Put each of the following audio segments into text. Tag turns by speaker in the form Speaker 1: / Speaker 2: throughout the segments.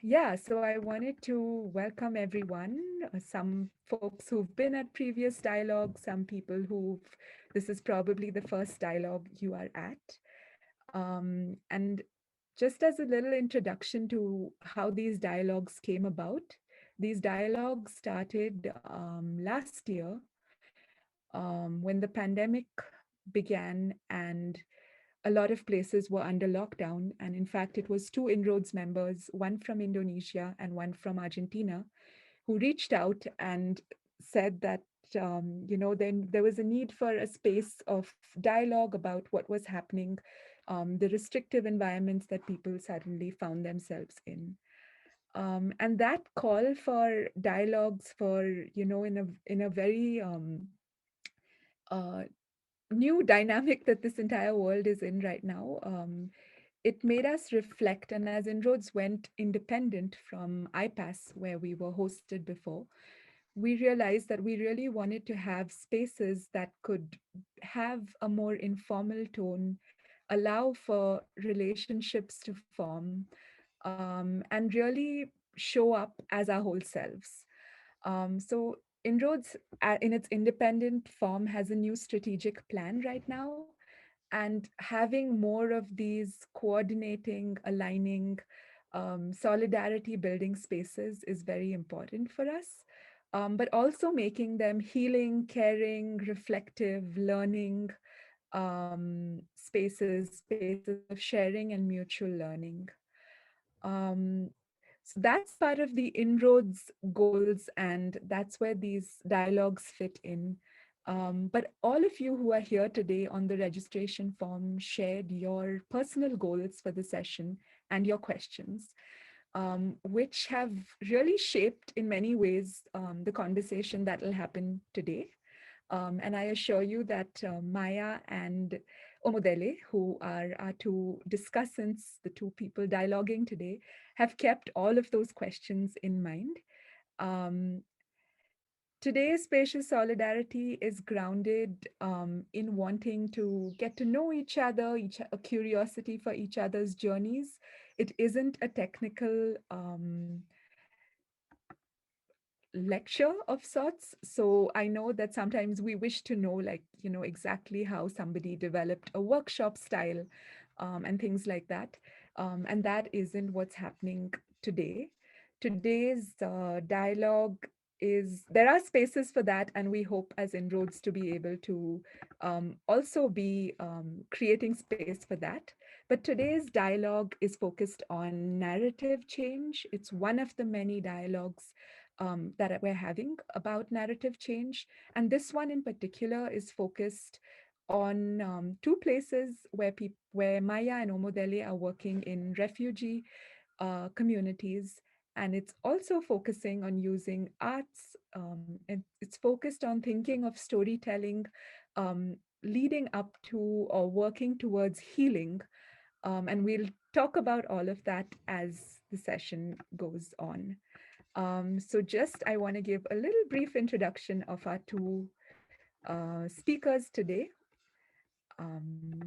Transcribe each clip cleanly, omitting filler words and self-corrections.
Speaker 1: Yeah, so I wanted to welcome everyone, some folks who've been at previous dialogues, some people this is probably the first dialogue you are at. And just as a little introduction to how these dialogues came about, these dialogues started last year when the pandemic began and a lot of places were under lockdown. And in fact, it was two inroads members, one from Indonesia and one from Argentina, who reached out and said that then there was a need for a space of dialogue about what was happening, the restrictive environments that people suddenly found themselves in. And that call for dialogues for, in a very uh, new dynamic that this entire world is in right now, it made us reflect. And as Inroads went independent from IPAS, where we were hosted before, we realized that we really wanted to have spaces that could have a more informal tone, allow for relationships to form, and really show up as our whole selves. So Inroads, in its independent form, has a new strategic plan right now. And having more of these coordinating, aligning, solidarity building spaces is very important for us. But also making them healing, caring, reflective, learning spaces of sharing and mutual learning. Um, so that's part of the inroads goals, and that's where these dialogues fit in. But all of you who are here today on the registration form shared your personal goals for the session and your questions, which have really shaped in many ways the conversation that will happen today. And I assure you that Maya and Omodele, who are our two discussants, the two people dialoguing today, have kept all of those questions in mind. Um, Today's spatial solidarity is grounded in wanting to get to know each other, a curiosity for each other's journeys. It isn't a technical lecture of sorts. So I know that sometimes we wish to know, like, exactly how somebody developed a workshop style, and things like that. And that isn't what's happening today. Today's dialogue there are spaces for that, and we hope as Inroads to be able to also be creating space for that. But today's dialogue is focused on narrative change. It's one of the many dialogues that we're having about narrative change. And this one in particular is focused on two places where Maya and Omodele are working in refugee communities. And it's also focusing on using arts. And it's focused on thinking of storytelling leading up to or working towards healing. And we'll talk about all of that as the session goes on. So just I want to give a little brief introduction of our two speakers today.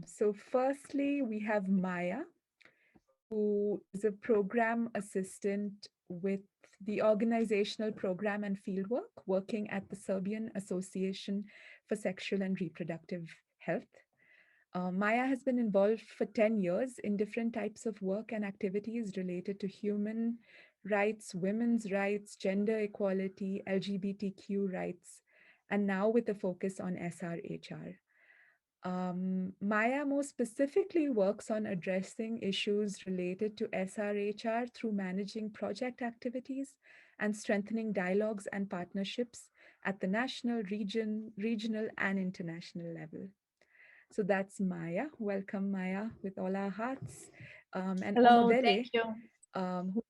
Speaker 1: So firstly, we have Maya, who is a program assistant with the organizational program and fieldwork, working at the Serbian Association for Sexual and Reproductive Health. Maya has been involved for 10 years in different types of work and activities related to human rights, women's rights, gender equality, LGBTQ rights, and now with a focus on SRHR. Maya more specifically works on addressing issues related to SRHR through managing project activities and strengthening dialogues and partnerships at the national, regional, and international level. So that's Maya. Welcome, Maya, with all our hearts. And
Speaker 2: Hello, thank
Speaker 1: Omodele,
Speaker 2: you.
Speaker 1: who,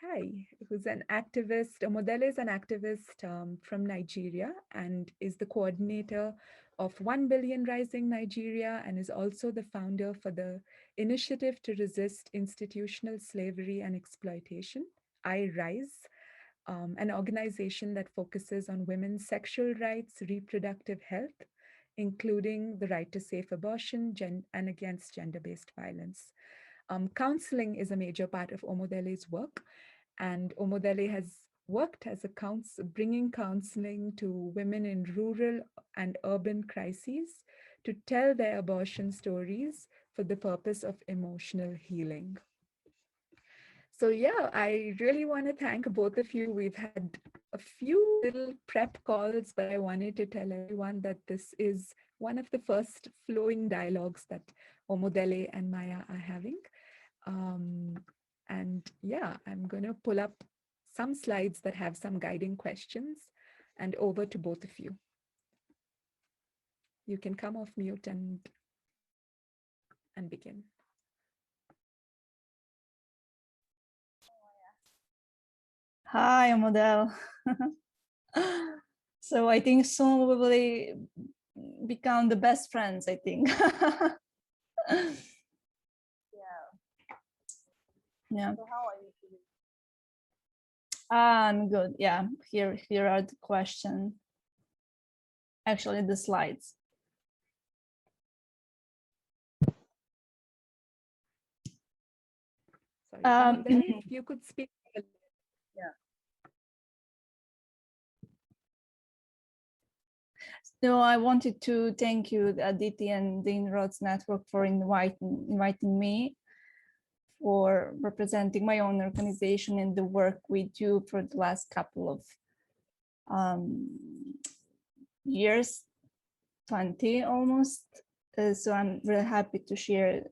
Speaker 1: hi, who's an activist. Omodele is an activist from Nigeria and is the coordinator of 1 Billion Rising Nigeria, and is also the founder for the Initiative to Resist Institutional Slavery and Exploitation, iRISE, an organization that focuses on women's sexual rights, reproductive health, including the right to safe abortion and against gender-based violence. Counseling is a major part of Omodele's work, and Omodele has worked as a bringing counseling to women in rural and urban crises to tell their abortion stories for the purpose of emotional healing. So yeah, I really want to thank both of you. We've had a few little prep calls, but I wanted to tell everyone that this is one of the first flowing dialogues that Omodele and Maya are having. And yeah, I'm going to pull up some slides that have some guiding questions, and over to both of you. You can come off mute and begin.
Speaker 2: Hi, Omodele. So I think soon we will become the best friends, I think. Yeah.
Speaker 3: So how are you feeling?
Speaker 2: I'm good. Yeah, here are the questions. Actually, the slides.
Speaker 1: Sorry, if you could speak.
Speaker 3: Yeah.
Speaker 2: So I wanted to thank you, Aditi and the Inroads Network, for inviting me, for representing my own organization and the work we do for the last couple of years, 20 almost. So I'm really happy to share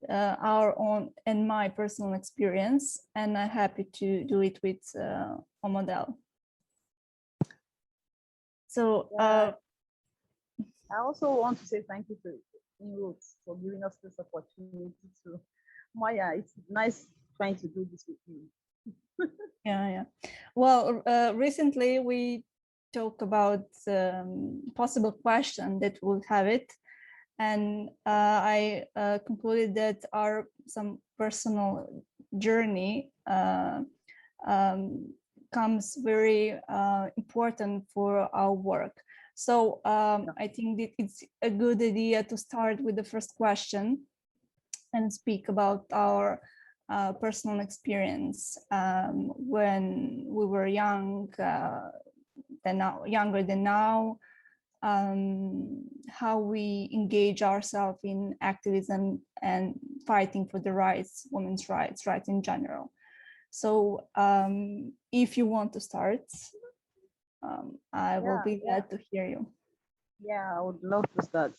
Speaker 2: our own and my personal experience, and I'm happy to do it with Omodele. So
Speaker 3: I also want to say thank you to Inroads for giving us this opportunity to. Maya, it's nice trying to do this with you.
Speaker 2: Yeah. Well, recently we talked about possible question that we'll have it, and I concluded that our some personal journey comes very important for our work. So I think that it's a good idea to start with the first question and speak about our personal experience when we were younger than now, how we engage ourselves in activism and fighting for the rights, women's rights in general. So if you want to start, I will be glad to hear you.
Speaker 3: Yeah, I would love to start.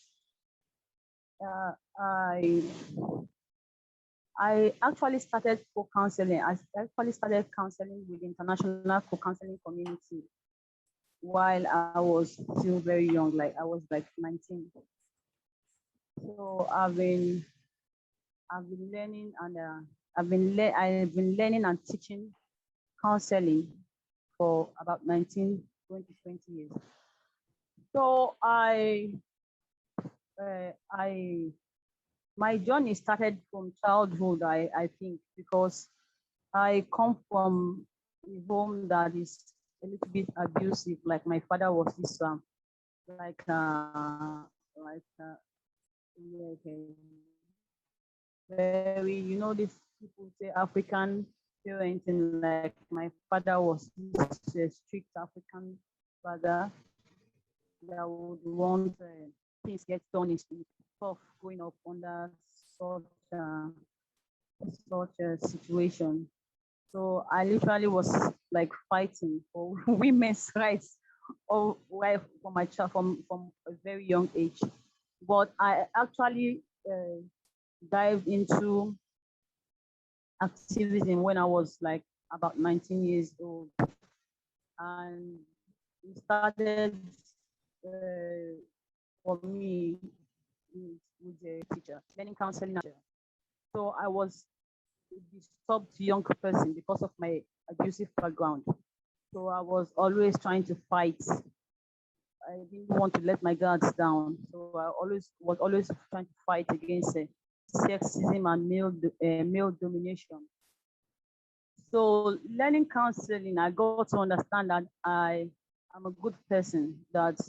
Speaker 3: I actually started co-counseling. I actually started counseling with the international co-counseling community while I was still very young, like I was like 19. So I've been learning and I've been learning and teaching counseling for about 20 years. So my journey started from childhood, I think, because I come from a home that is a little bit abusive. Like my father was this very, you know, these people say African parenting. Like my father was this strict African father that would want things get done. Is tough growing up under such a situation. So I literally was like fighting for women's rights all right from my child from a very young age. But I actually dived into activism when I was like about 19 years old, and it started for me with a teacher, learning counseling. So I was a disturbed young person because of my abusive background. So I was always trying to fight. I didn't want to let my guards down. So I was always trying to fight against sexism and male domination. So learning counseling, I got to understand that I am a good person, that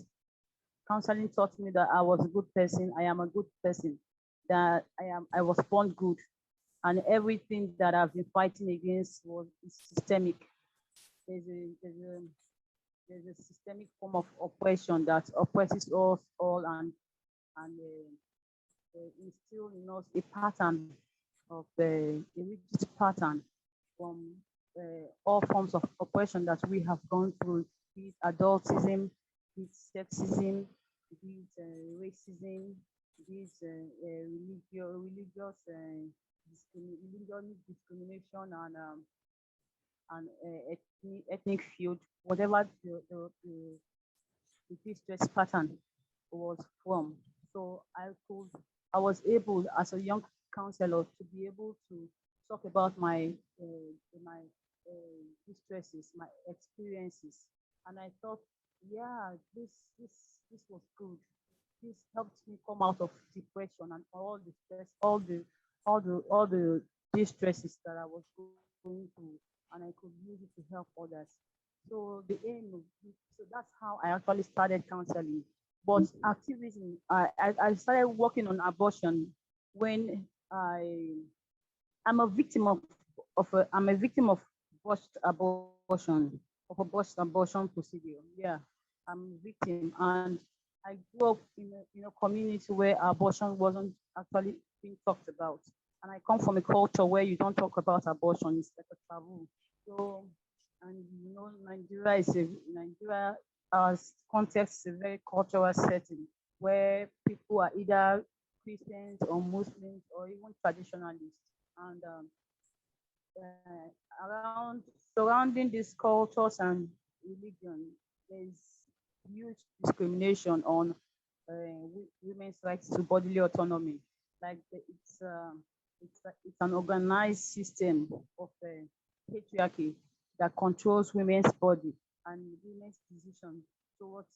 Speaker 3: counseling taught me that I was a good person, I am a good person. that I was born good, and everything that I've been fighting against is systemic. There's a there's a there's a systemic form of oppression that oppresses us all, and instill in us a pattern of a rigid pattern from all forms of oppression that we have gone through, be it adultism, be it sexism, be it racism, be it religious religious discrimination, and ethnic field, whatever the distress pattern was from. So I was able as a young counselor to be able to talk about my distresses, my experiences, and I thought, yeah, this this was good. This helped me come out of depression and all the stress, all the distresses that I was going through, and I could use it to help others. So so that's how I actually started counseling. But activism, I started working on abortion when I'm a victim I'm a victim of a botched abortion procedure. Yeah, I'm a victim, and I grew up in a community where abortion wasn't actually being talked about, and I come from a culture where you don't talk about abortion; it's like a taboo. So, and Nigeria as context is a very cultural setting where people are either Christians or Muslims or even traditionalists, and around surrounding these cultures and religion, there's huge discrimination on women's rights to bodily autonomy. Like it's an organized system of patriarchy that controls women's body and women's decisions towards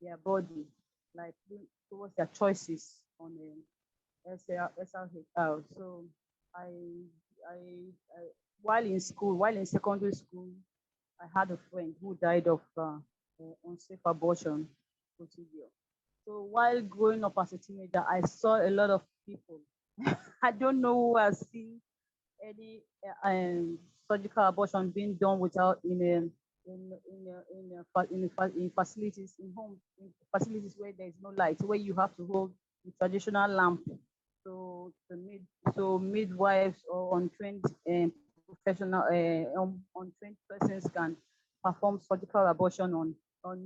Speaker 3: their body, like towards their choices on SRHR. So I, I, while in secondary school, I had a friend who died of unsafe abortion procedure. So while growing up as a teenager, I saw a lot of people. I don't know who has seen any surgical abortion being done without in facilities in facilities where there is no light, where you have to hold the traditional lamp. So midwives or untrained professional untrained persons can perform surgical abortion on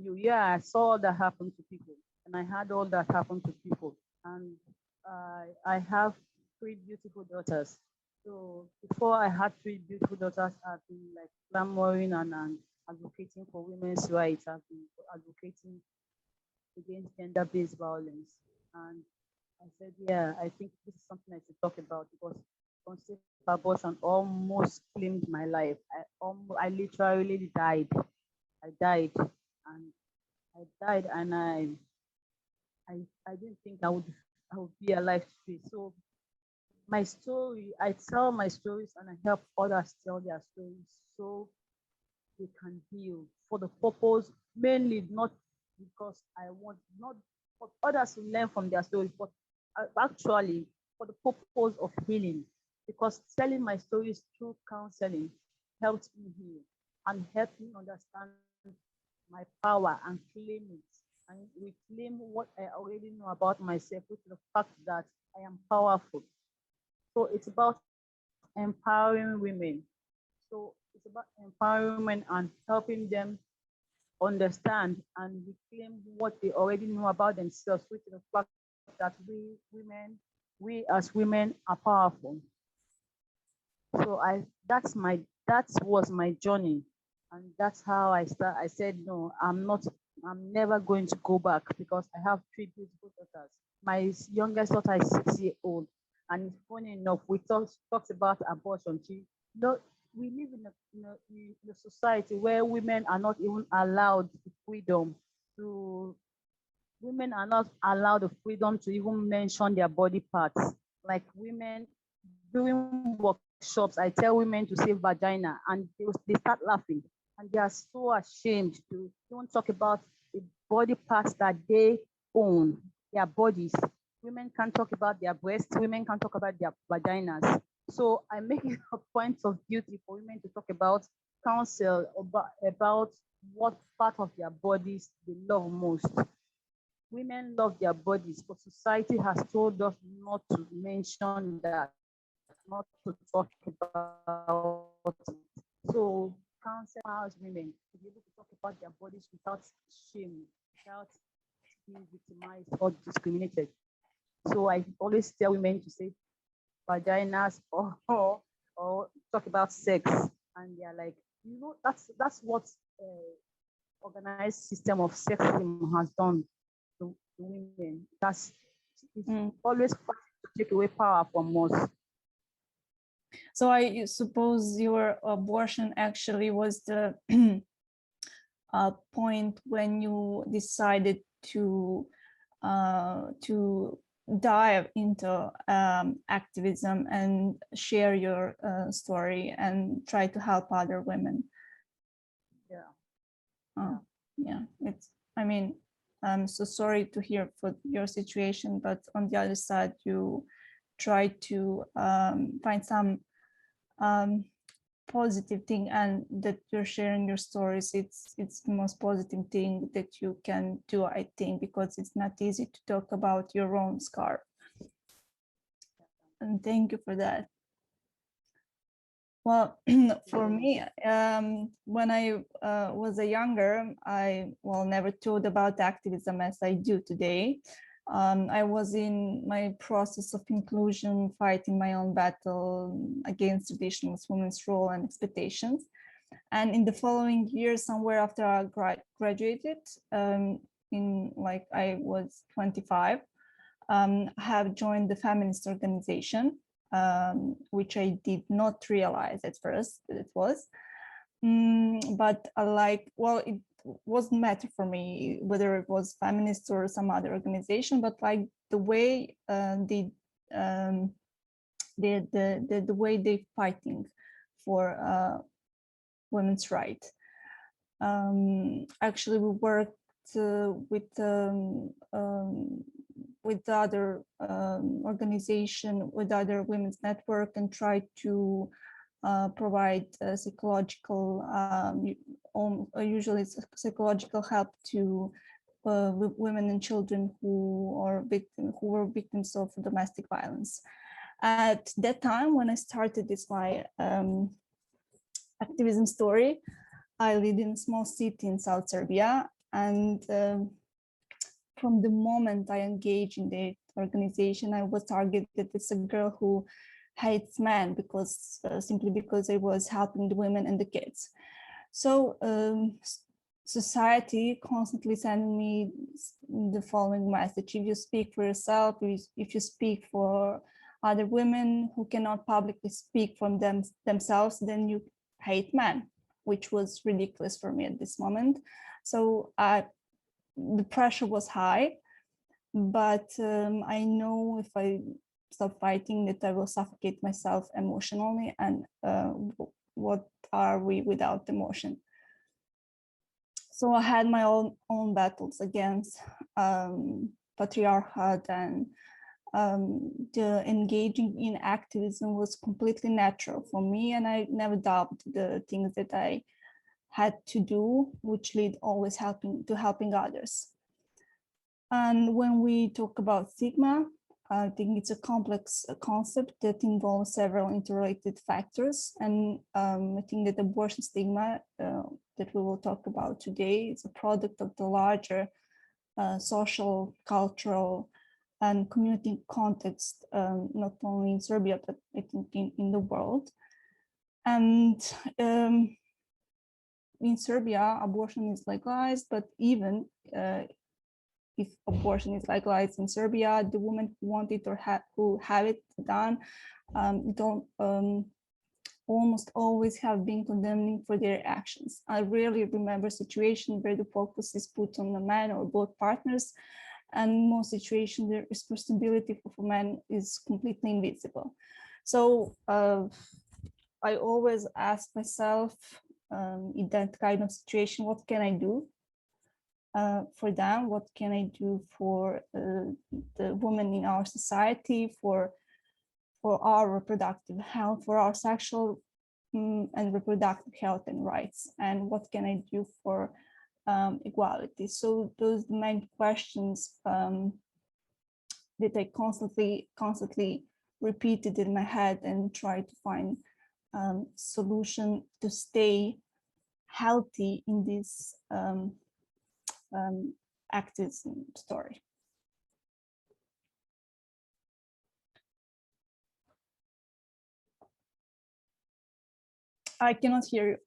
Speaker 3: you. Yeah, I saw that happen to people, and I had all that happen to people, and I have three beautiful daughters. So before I had three beautiful daughters, I've been like clamoring and advocating for women's rights. I've been advocating against gender-based violence. And I said, yeah, I think this is something I should talk about because unsafe abortion almost claimed my life. I literally died. I died, and I didn't think I would be alive today. So my story, I tell my stories and I help others tell their stories so they can heal for the purpose, mainly not because I want, not for others to learn from their stories, but actually for the purpose of healing. Because telling my stories through counseling helps me heal and help me understand my power and claim it and reclaim what I already know about myself, which is the fact that I am powerful. So it's about empowering women. So it's about empowering women and helping them understand and reclaim what they already know about themselves, which is the fact that we as women are powerful. So that was my journey, and that's how I start. I said no, I'm never going to go back because I have three beautiful daughters. My youngest daughter is 6 years old, and it's funny enough we talked about abortion. No, we live in a society where women are not even allowed the freedom to women are not allowed the freedom to even mention their body parts. Like women during workshops, I tell women to say vagina, and they start laughing, and they are so ashamed to even talk about the body parts that they own, their bodies. Women can't talk about their breasts, women can't talk about their vaginas. So I make it a point of duty for women to talk about counsel about what part of their bodies they love most. Women love their bodies, but society has told us not to mention that, not to talk about it. So counsel empowers women to be able to talk about their bodies without shame, without being victimized or discriminated. So I always tell women to say vaginas or talk about sex, and they're like, that's what organized system of sexism has done to women. It's always fighting to take away power from us.
Speaker 2: So I suppose your abortion actually was the point when you decided to dive into activism and share your story and try to help other women.
Speaker 3: Yeah.
Speaker 2: Yeah, I mean, I'm so sorry to hear for your situation, but on the other side, you try to find some positive thing, and that you're sharing your stories. It's the most positive thing that you can do, I think, because it's not easy to talk about your own scar. And thank you for that. Well, for me, when I was a younger, I never thought about activism as I do today. I was in my process of inclusion, fighting my own battle against traditional women's role and expectations. And in the following year, somewhere after I graduated, I was 25, I have joined the feminist organization, which I did not realize at first that it was. But it wasn't matter for me whether it was feminist or some other organization, but like the way the way they fighting for women's rights. Actually, we worked with other organization, with other women's network, and tried to provide psychological, usually psychological help to women and children who were victims of domestic violence. At that time, when I started this my activism story, I lived in a small city in South Serbia, and from the moment I engaged in the organization, I was targeted as a girl who hates men because simply because I was helping the women and the kids. So society constantly sending me the following message: if you speak for yourself, if you speak for other women who cannot publicly speak for themselves, then you hate men, which was ridiculous for me at this moment. So the pressure was high, but I know if I stop fighting that I will suffocate myself emotionally, and what are we without emotion? So I had my own battles against patriarchat, and the engaging in activism was completely natural for me, and I never doubted the things that I had to do, which lead always helping others. And when we talk about stigma, I think it's a complex concept that involves several interrelated factors. And I think that abortion stigma that we will talk about today is a product of the larger social, cultural, and community context, not only in Serbia, but I think in the world. And in Serbia, abortion is legalized, but even if abortion is legalized in Serbia, the women who want it or who have it done don't almost always have been condemning for their actions. I rarely remember a situation where the focus is put on the man or both partners, and in most situations, the responsibility for men is completely invisible. So I always ask myself in that kind of situation, what can I do? for them? What can I do for the women in our society, for our reproductive health, for our sexual and reproductive health and rights? And what can I do for equality? So those are the main questions that I constantly repeated in my head and try to find solution to stay healthy in this activism story. I cannot hear you.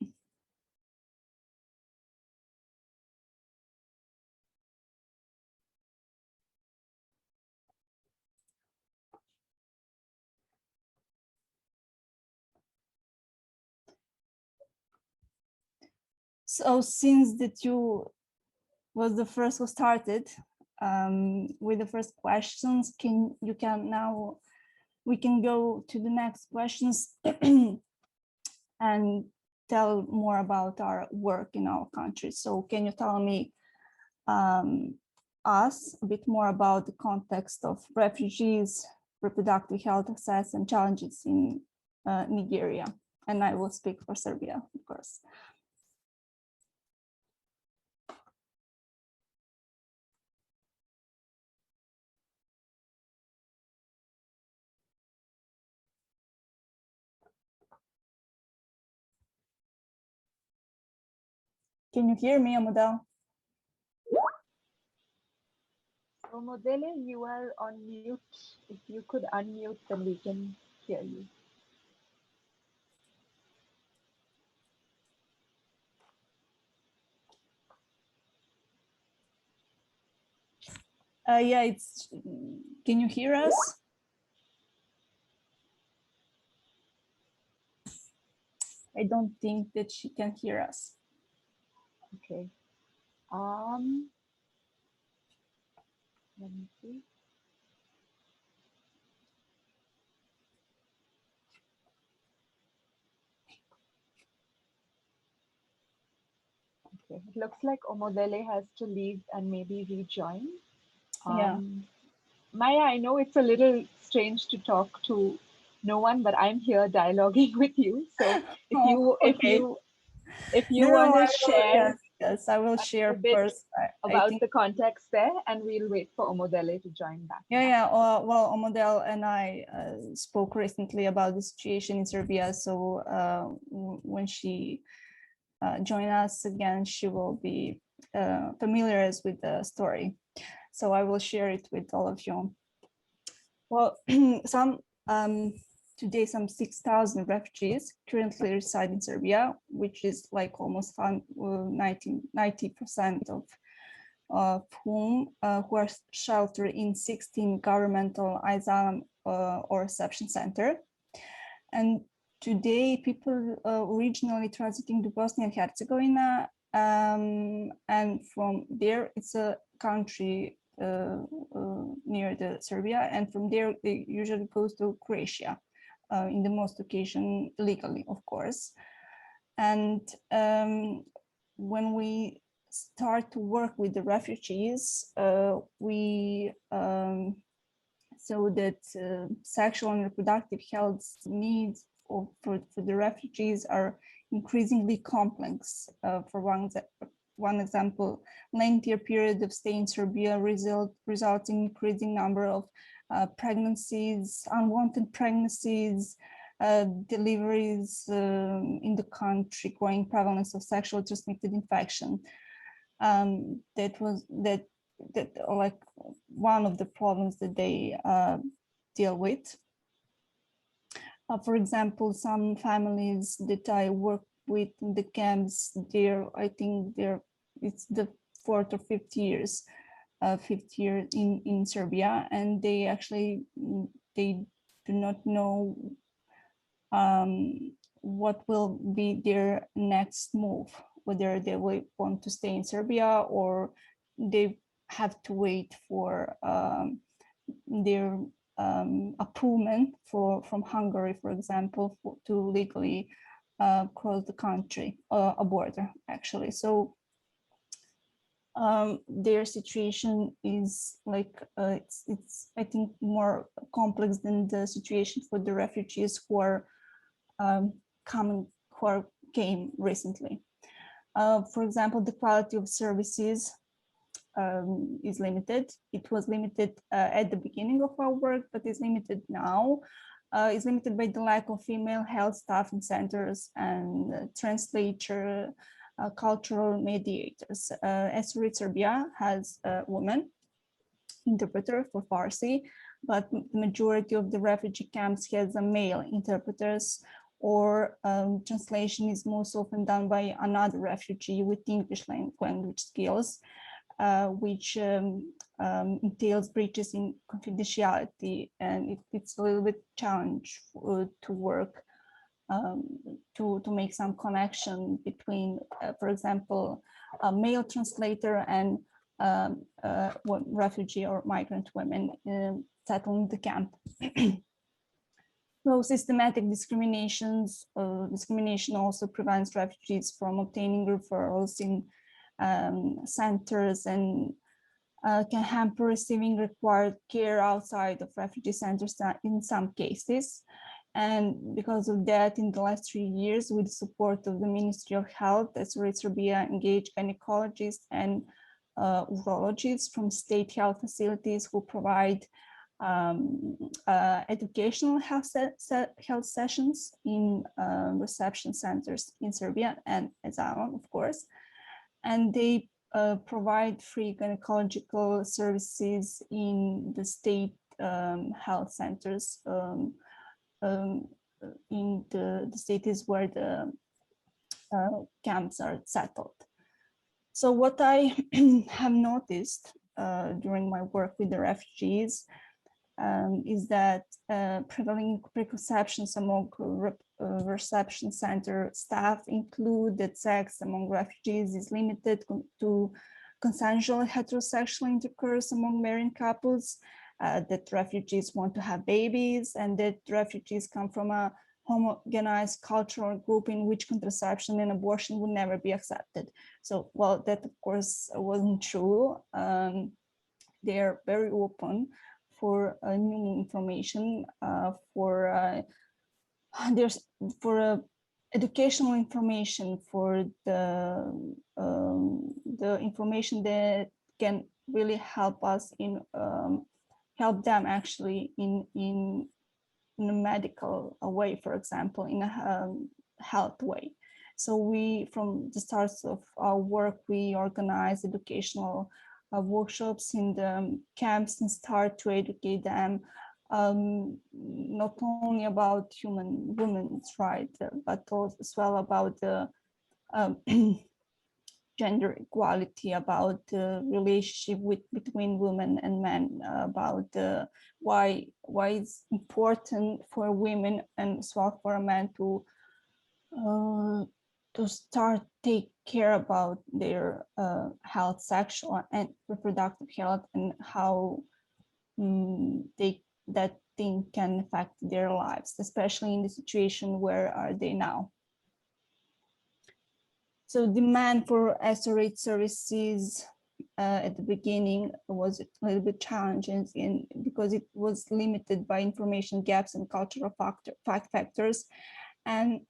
Speaker 2: So since that you was the first who started with the first questions, we can go to the next questions and tell more about our work in our country. So can you tell me us a bit more about the context of refugees, reproductive health access and challenges in Nigeria? And I will speak for Serbia, of course. Can you hear me, Omodele?
Speaker 4: Omodele, you are on mute. If you could unmute, then we can hear you.
Speaker 2: Yeah, can you hear us? I don't think that she can hear us.
Speaker 4: Okay. Let me see. Okay, it looks like Omodele has to leave and maybe rejoin.
Speaker 2: Yeah.
Speaker 4: Maja, I know it's a little strange to talk to no one, but I'm here dialoguing with you. So if you want to share,
Speaker 2: yes, I will share first
Speaker 4: about the context there, and we'll wait for Omodele to join back.
Speaker 2: Yeah. Well, Omodele and I spoke recently about the situation in Serbia. So when she joins us again, she will be familiar with the story. So I will share it with all of you. Well, today some 6,000 refugees currently reside in Serbia, which is like almost 90% of whom who are sheltered in 16 governmental asylum or reception center. And today people originally transiting to Bosnia and Herzegovina, and from there it's a country near the Serbia, and from there they usually go to Croatia, in the most occasion legally, of course. And when we start to work with the refugees, we so that sexual and reproductive health needs for the refugees are increasingly complex. For one example, lengthier period of stay in Serbia results in increasing number of pregnancies, unwanted pregnancies, deliveries in the country, growing prevalence of sexually transmitted infection. That like one of the problems that they deal with. For example, some families that I work with in the camps, I think it's the 4th or 5th years, in Serbia, and they actually they do not know what will be their next move, whether they will want to stay in Serbia or they have to wait for their approval from Hungary, for example, to legally cross the country, a border, actually. So their situation is like it's I think more complex than the situation for the refugees who are came recently. For example, the quality of services is limited. It was limited at the beginning of our work, but is limited now. Is limited by the lack of female health staff in centers and translator, cultural mediators. Serbia has a woman interpreter for Farsi, but the majority of the refugee camps has a male interpreters, or translation is most often done by another refugee with English language skills, which entails breaches in confidentiality, and it's a little bit challenge to work to make some connection between, for example, a male translator and refugee or migrant women settling the camp. So systematic discrimination also prevents refugees from obtaining referrals in centers and can hamper receiving required care outside of refugee centers in some cases. And because of that, in the last 3 years, with the support of the Ministry of Health, Serbia engaged gynecologists and urologists from state health facilities who provide educational health sessions in reception centers in Serbia and asylum, of course. And they provide free gynecological services in the state health centers in the cities where the camps are settled. So what I have noticed during my work with the refugees is that prevailing preconceptions among reception center staff include that sex among refugees is limited to consensual heterosexual intercourse among married couples, that refugees want to have babies, and that refugees come from a homogenized cultural group in which contraception and abortion would never be accepted. So, well, that of course wasn't true. They are very open for new information, for educational information, for the information that can really help us in help them actually in a medical way, for example, in a health way. So we, from the start of our work, we organize educational workshops in the camps and start to educate them not only about women's rights, but also as well about the gender equality, about the relationship between women and men, about why it's important for women and as well for a man to start take care about their health, sexual and reproductive health, and how that thing can affect their lives, especially in the situation where are they now. So demand for SRH services at the beginning was a little bit challenging because it was limited by information gaps and cultural factors, and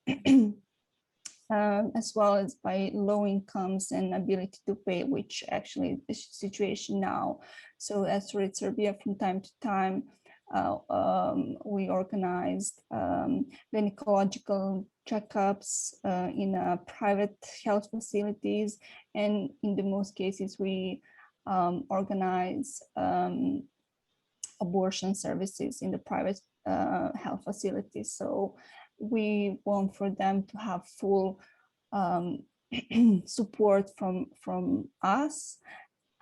Speaker 2: as well as by low incomes and ability to pay, which actually is the situation now. So SRH Serbia, from time to time, we organized gynecological checkups in private health facilities, and in the most cases we organize abortion services in the private health facilities. So we want for them to have full support from us,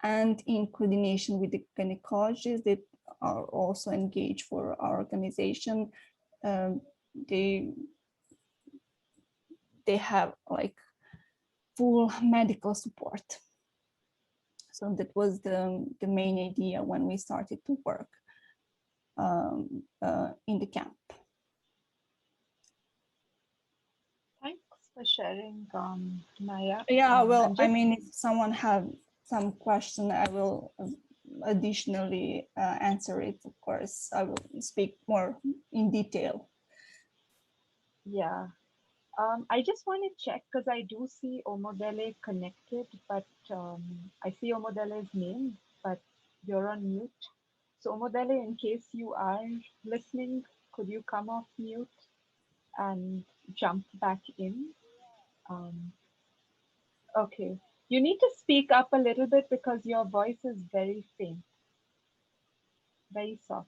Speaker 2: and in coordination with the gynecologists that are also engaged for our organization. They have like full medical support. So that was the main idea when we started to work in the camp.
Speaker 4: Thanks for sharing, Maja.
Speaker 2: Yeah, well, I mean, if someone have some question, I will additionally answer it. Of course, I will speak more in detail.
Speaker 4: Yeah. I just want to check because I do see Omodele connected, but I see Omodele's name, but you're on mute. So Omodele, in case you are listening, could you come off mute and jump back in? Okay. You need to speak up a little bit because your voice is very faint, very soft.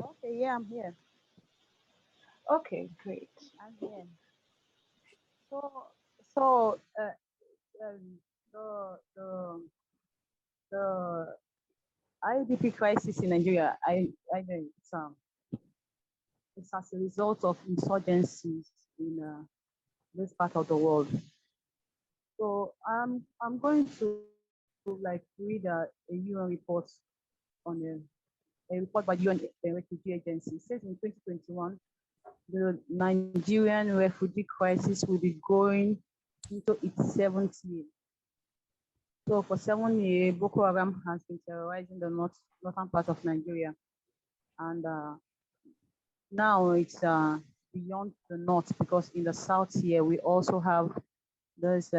Speaker 3: Okay, yeah, I'm here.
Speaker 4: Okay, great.
Speaker 3: I'm here. So, um, the IDP crisis in Nigeria, I know it's as a result of insurgencies in this part of the world. So I'm going to like read a UN report on a report by UN Refugee Agency. It says in 2021, the Nigerian refugee crisis will be going into its seventh year. So for 7 years, Boko Haram has been terrorizing the northern part of Nigeria, and now it's beyond the north, because in the south here we also have those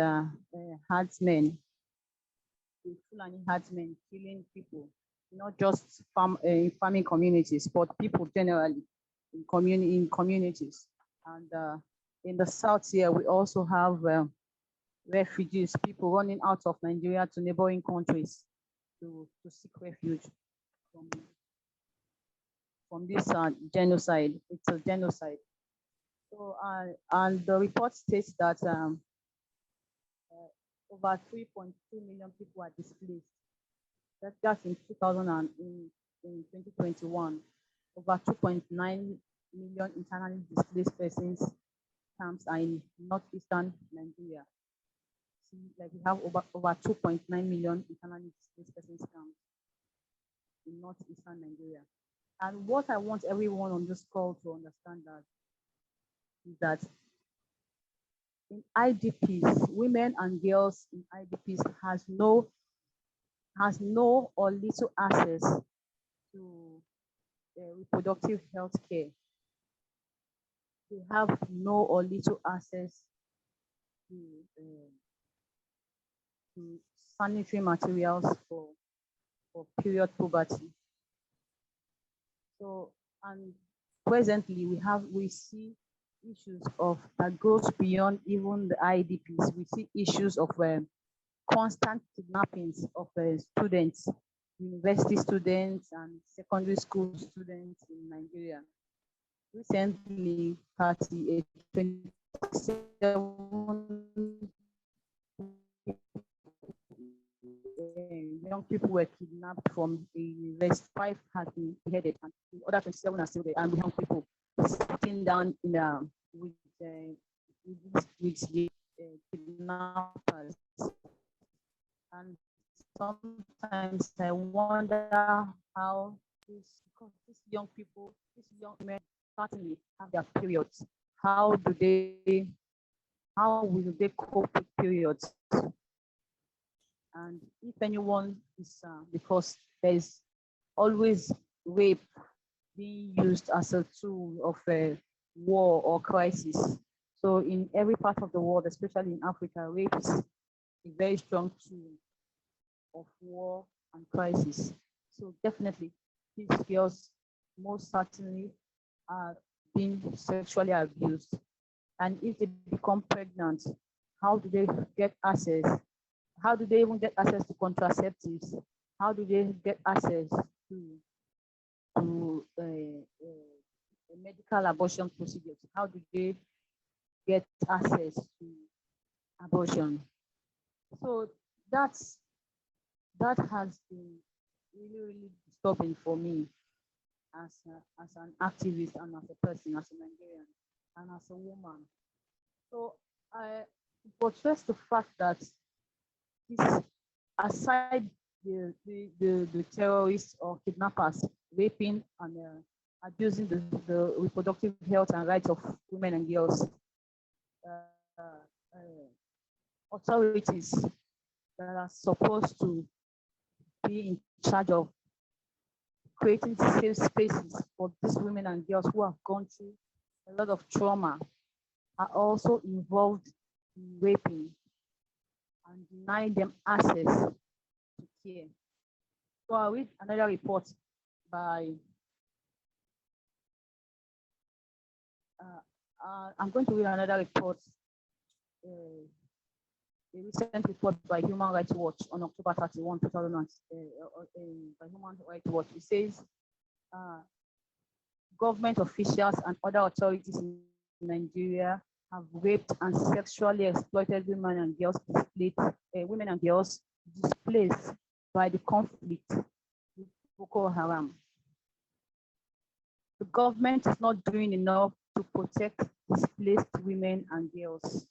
Speaker 3: herdsmen, Fulani herdsmen killing people, not just farming communities, but people generally in communities. And in the south here we also have refugees, people running out of Nigeria to neighboring countries to seek refuge from this genocide. It's a genocide. So, and the report states that over 3.2 million people are displaced. That's in 2000 and in 2021. Over 2.9 million internally displaced persons camps are in northeastern Nigeria. See, like we have over 2.9 million internally displaced persons camps in northeastern Nigeria. And what I want everyone on this call to understand is that in IDPs, women and girls in IDPs has no or little access to reproductive health care. They have no or little access to sanitary materials for period puberty. So, and presently we see issues of that goes beyond even the IDPs. We see issues of constant kidnappings of students, university students and secondary school students in Nigeria. Recently, 27 young people were kidnapped from a university. 5 has been beheaded, and the other 27 are still there. And young people sitting down in with the kidnappers. And sometimes I wonder how these young people, these young men, certainly have their periods. How will they cope with periods? And if anyone is, because there's always rape being used as a tool of a war or crisis. So in every part of the world, especially in Africa, rape is a very strong tool of war and crisis. So definitely, these girls most certainly are being sexually abused. And if they become pregnant, how do they get access? How do they even get access to contraceptives? How do they get access to medical abortion procedures? How do they get access to abortion? So that has been really disturbing for me as an activist and as a person, as a Nigerian, and as a woman. So I buttress the fact that this, aside the terrorists or kidnappers raping and abusing the reproductive health and rights of women and girls, authorities that are supposed to be in charge of creating safe spaces for these women and girls who have gone through a lot of trauma are also involved in raping and denying them access to care. So I'll read another report by, I'm going to read another report, a recent report by Human Rights Watch on October 31, 2000, by Human Rights Watch. It says, government officials and other authorities in Nigeria have raped and sexually exploited women and girls displaced by the conflict with Boko Haram. The government is not doing enough to protect displaced women and girls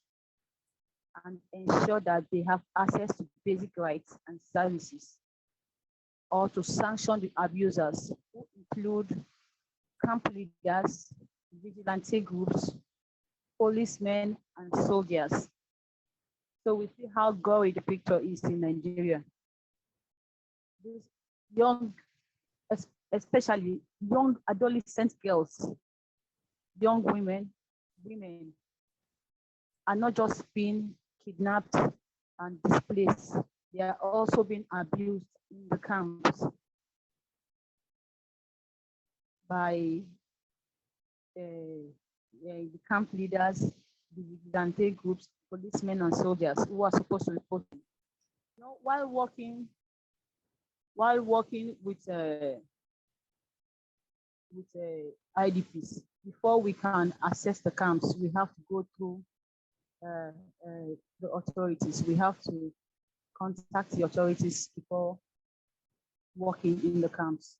Speaker 3: and ensure that they have access to basic rights and services, or to sanction the abusers, who include camp leaders, vigilante groups, policemen, and soldiers. So we see how gory the picture is in Nigeria. These young, especially young adolescent girls, young women are not just being kidnapped and displaced, they are also being abused in the camps by the camp leaders, the vigilante groups, policemen, and soldiers who are supposed to report. You know, while working with IDPs, before we can access the camps, we have to go through the authorities. We have to contact the authorities before working in the camps.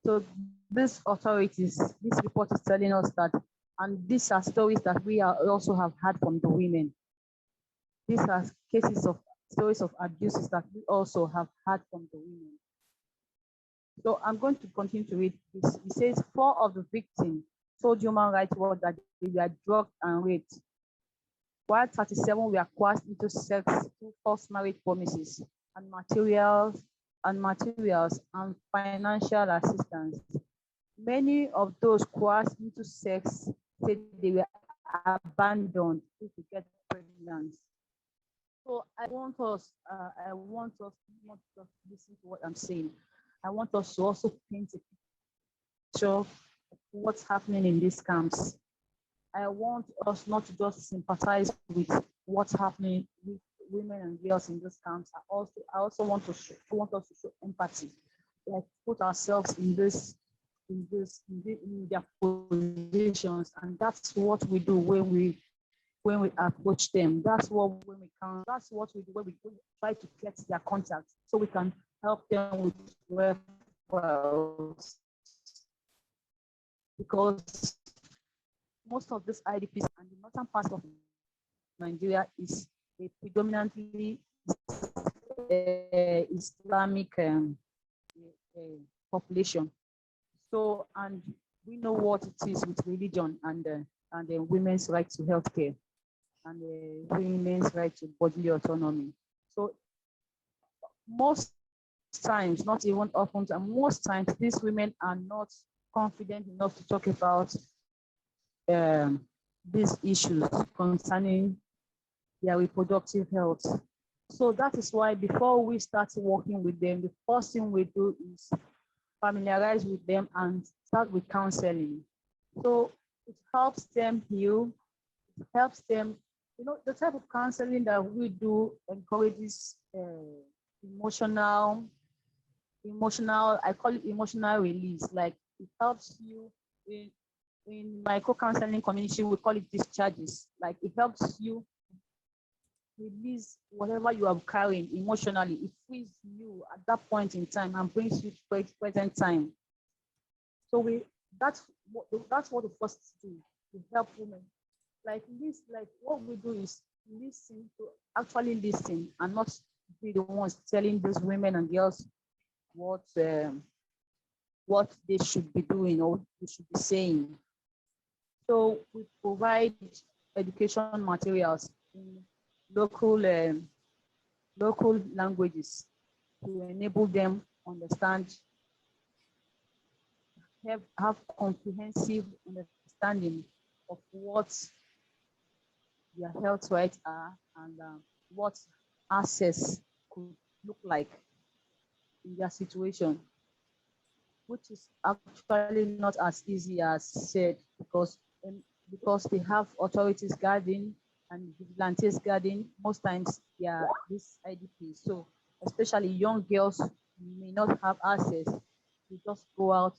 Speaker 3: So these authorities, this report is telling us that, and these are stories that we also have heard from the women. These are stories of abuses that we also have heard from the women. So I'm going to continue to read this. It says 4 of the victims told Human Rights Watch that they were drugged and raped, while 37 were coerced into sex through false marriage promises and materials and financial assistance. Many of those coerced into sex said they were abandoned to get pregnant. So I want us not just listen to what I'm saying. I want us to also paint a picture of what's happening in these camps. I want us not to just sympathize with what's happening with women and girls in these camps. I also want us to show empathy, like put ourselves in their positions, and that's what we do when we approach them. That's what we do when we try to get their contact, so we can help them with referrals. Because most of these IDPs and the northern part of Nigeria is a predominantly Islamic population. So, and we know what it is with religion and the women's right to healthcare and the women's right to bodily autonomy. So most times, not even often, and most times, these women are not confident enough to talk about these issues concerning their reproductive health. So that is why before we start working with them, the first thing we do is familiarize with them and start with counseling. So it helps them heal, it helps them, you know, the type of counseling that we do encourages emotional, I call it emotional release. Like it helps you in my co-counseling community, we call it discharges. Like it helps you release whatever you are carrying emotionally. It frees you at that point in time and brings you to present time. So that's what the first do to help women. Like this, like what we do is listen, to actually listen and not be the ones telling these women and girls what they should be doing or they should be saying. So we provide education materials in local local languages to enable them understand, have comprehensive understanding of what their health rights are and what access could look like in their situation, which is actually not as easy as said, because they have authorities guarding and vigilantes guarding. Most times they are these IDPs. So especially young girls may not have access. You just go out.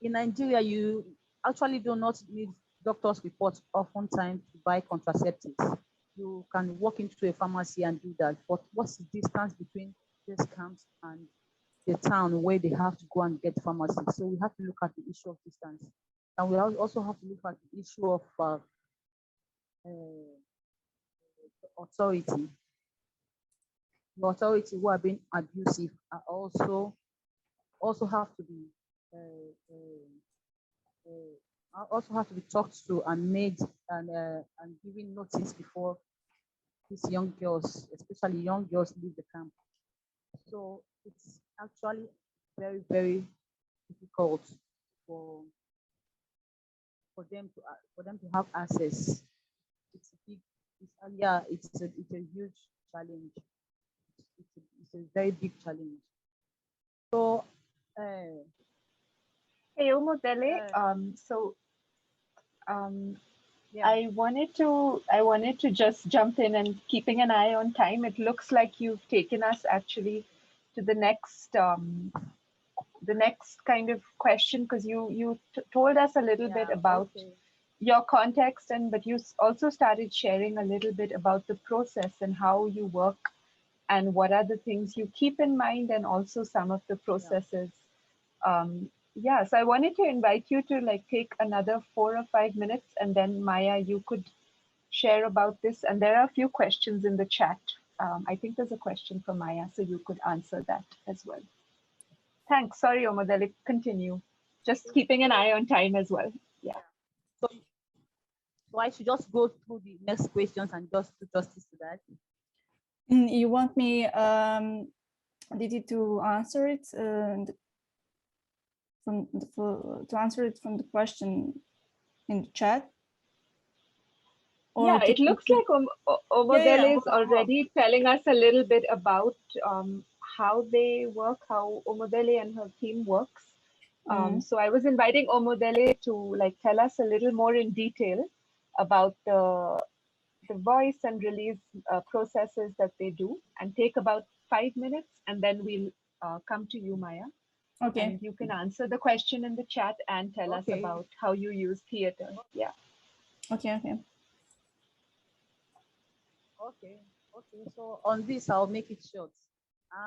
Speaker 3: In Nigeria, you actually do not need doctor's report oftentimes to buy contraceptives. You can walk into a pharmacy and do that. But what's the distance between these camps and the town where they have to go and get pharmacy? So we have to look at the issue of distance. And we also have to look at the issue of authority. The authority who are being abusive are also have to be talked to and made and given notice before these young girls, especially young girls, leave the camp. So it's actually very, very difficult for them to have access. It's a big, it's a huge challenge. It's a very big challenge. So,
Speaker 4: Hey, Omodele,
Speaker 3: yeah.
Speaker 4: I wanted to just jump in, and keeping an eye on time, it looks like you've taken us actually to the next kind of question, because you told us a little bit about your context, but you also started sharing a little bit about the process and how you work and what are the things you keep in mind, and also some of the processes. So I wanted to invite you to take another 4 or 5 minutes, and then Maya, you could share about this. And there are a few questions in the chat. I think there's a question for Maya, so you could answer that as well. Thanks. Sorry, Omodele, continue. Just keeping an eye on time as well. Yeah.
Speaker 3: So I should just go through the next questions and just do justice to that.
Speaker 2: You want me, Didi, to answer it to answer it from the question in the chat?
Speaker 4: Or it looks like Omodele is already telling us a little bit about how they work, how Omodele and her team works. So I was inviting Omodele to tell us a little more in detail about the voice and release processes that they do, and take about 5 minutes, and then we'll come to you, Maya.
Speaker 2: Okay.
Speaker 4: And you can answer the question in the chat and tell us about how you use theater. Yeah.
Speaker 2: Okay.
Speaker 3: So on this, I'll make it short.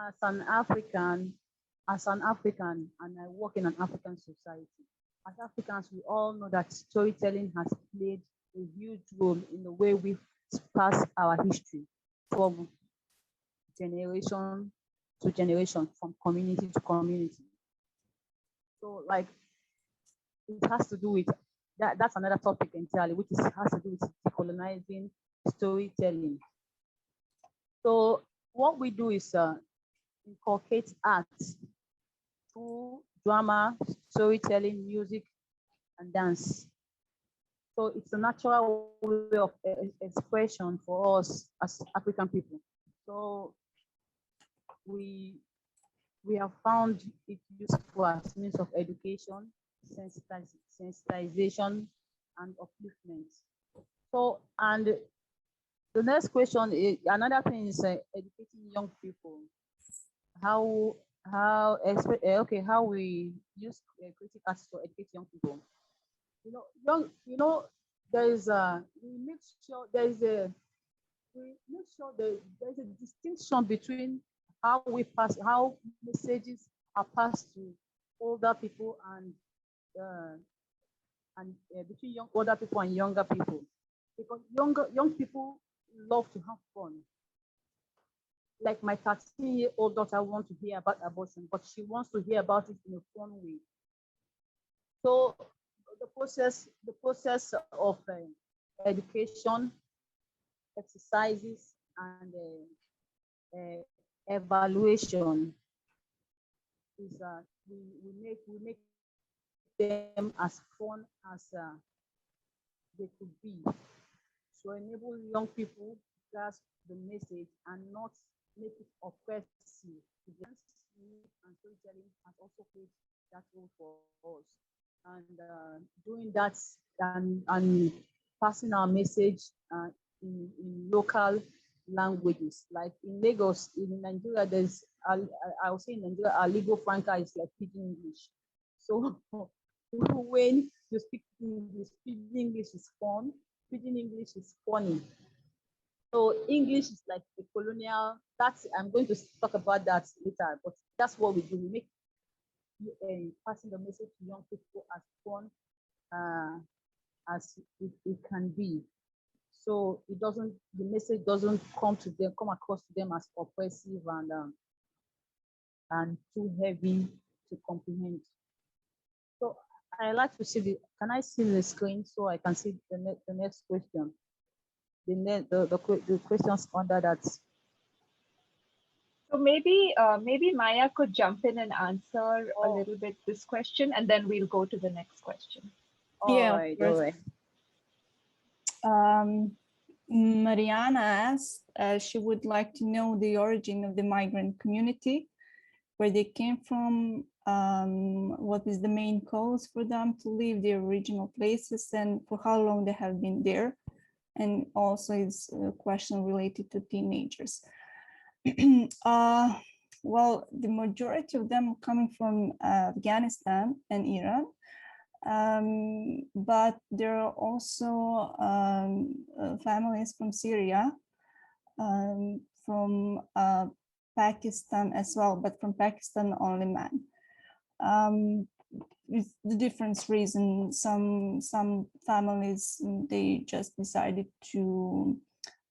Speaker 3: As an African, and I work in an African society. As Africans, we all know that storytelling has played a huge role in the way we pass our history from generation to generation, from community to community. So it has to do with that. That's another topic entirely, which has to do with decolonizing storytelling. So what we do is inculcate arts through drama, storytelling, music, and dance. So it's a natural way of expression for us as African people. So we have found it useful as means of education, sensitization, and upliftment. So, and the next question is, another thing is educating young people. How we use creative arts to educate young people. There is we make sure there's a distinction between how messages are passed to older people and between older people and younger people, because young people love to have fun. Like my 13-year-old daughter wants to hear about abortion, but she wants to hear about it in a fun way. So the process of education, exercises, and evaluation is we make them as fun as they could be, to enable young people to grasp the message and not make it oppressive. Dance, and storytelling has also played that role for us. And doing that and passing our message in local languages. Like in Lagos, in Nigeria, I would say in Nigeria, our legal franca is like pidgin English. So when you speak English, pidgin English is fun, pidgin English is funny. So English is like a colonial. I'm going to talk about that later, but that's what we do. We make passing the message to young people as fun uh, as it can be. So the message doesn't come across to them as oppressive and too heavy to comprehend. So I like to see can I see the screen so I can see the next question? The questions under that.
Speaker 4: So maybe Maya could jump in and answer a little bit this question, and then we'll go to the next question.
Speaker 2: Yeah,
Speaker 3: All right.
Speaker 2: Mariana asked, she would like to know the origin of the migrant community, where they came from, what is the main cause for them to leave their original places, and for how long they have been there. And also it's a question related to teenagers. Well, the majority of them coming from Afghanistan and Iran, but there are also families from Syria, from Pakistan as well, but from Pakistan only men. With the different reason, some families, they just decided to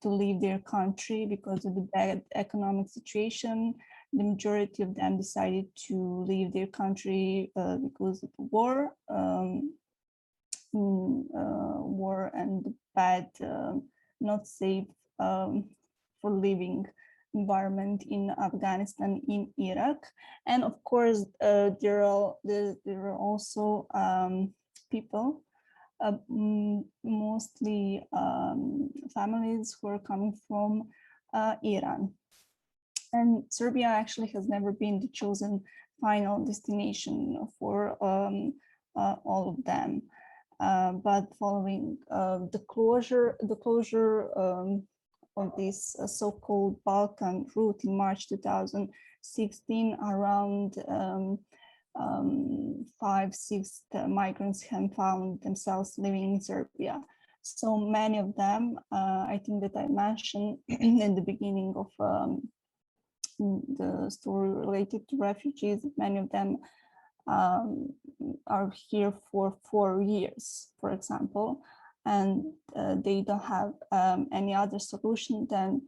Speaker 2: leave their country because of the bad economic situation. The majority of them decided to leave their country because of the war, war and the bad, not safe for living environment in Afghanistan, in Iraq. And of course, there are also people, mostly families who are coming from Iran. And Serbia actually has never been the chosen final destination for all of them. But following the closure of this so-called Balkan route in March 2016, around 5-6 migrants have found themselves living in Serbia. So many of them, I think that I mentioned in the beginning of the story related to refugees, many of them are here for 4 years, for example, and they don't have any other solution than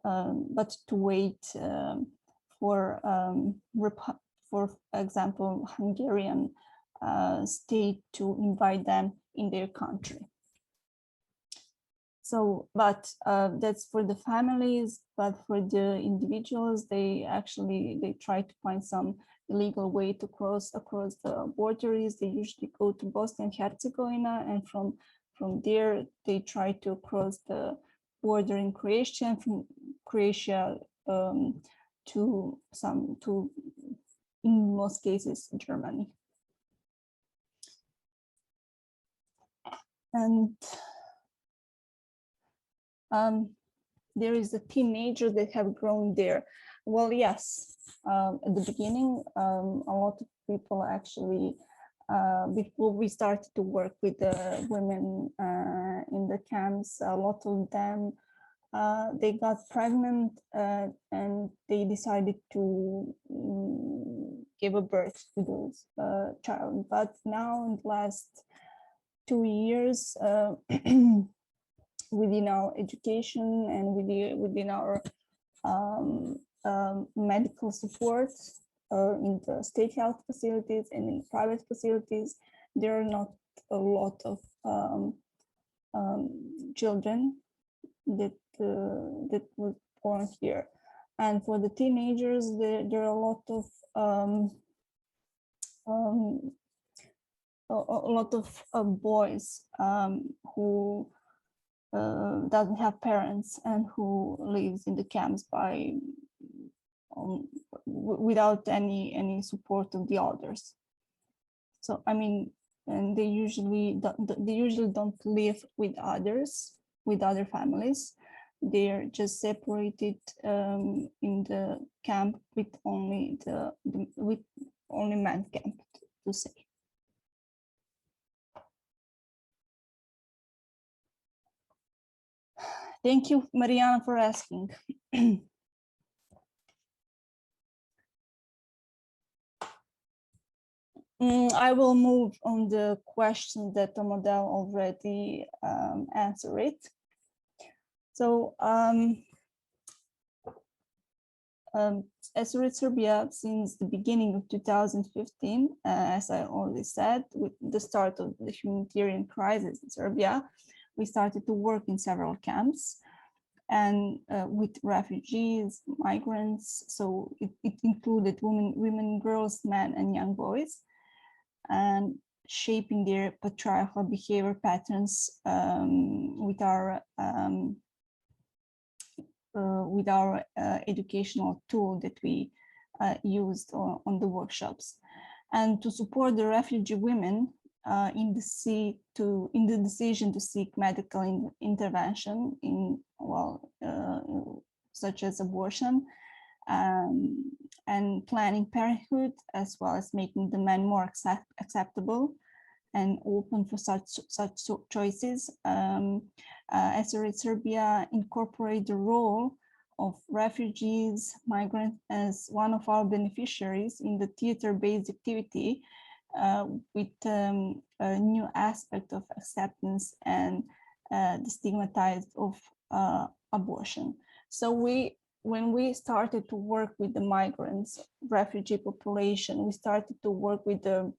Speaker 2: but to wait for example, Hungarian state to invite them in their country. So, but that's for the families, but for the individuals, they try to find some illegal way to cross across the borders. They usually go to Bosnia and Herzegovina, and from there they try to cross the border in Croatia, and from Croatia to in most cases Germany. And there is a teenager that have grown there. Well, yes, at the beginning, a lot of people actually, before we started to work with the women in the camps, a lot of them, they got pregnant and they decided to give a birth to those child. But now in the last 2 years, within our education and within our medical support in the state health facilities and in private facilities, there are not a lot of children that was born here. And for the teenagers, there are a lot of boys who doesn't have parents and who lives in the camps by without any support of the others. So I mean, and they usually don't live with others, with other families. They're just separated in the camp with only with only men camp, to say. Thank you, Mariana, for asking. I will move on the question that Omodele already answered. So, as Serbia, since the beginning of 2015, as I already said, with the start of the humanitarian crisis in Serbia, we started to work in several camps and with refugees, migrants. So it included women, girls, men, and young boys, and shaping their patriarchal behavior patterns with our educational tool that we used on the workshops, and to support the refugee women in the decision to seek medical intervention in such as abortion and planning parenthood, as well as making the men more acceptable and open for such choices. SRH Serbia incorporate the role of refugees, migrants as one of our beneficiaries in the theater-based activity with a new aspect of acceptance and destigmatized of abortion. So when we started to work with the migrants, refugee population, we started to work with the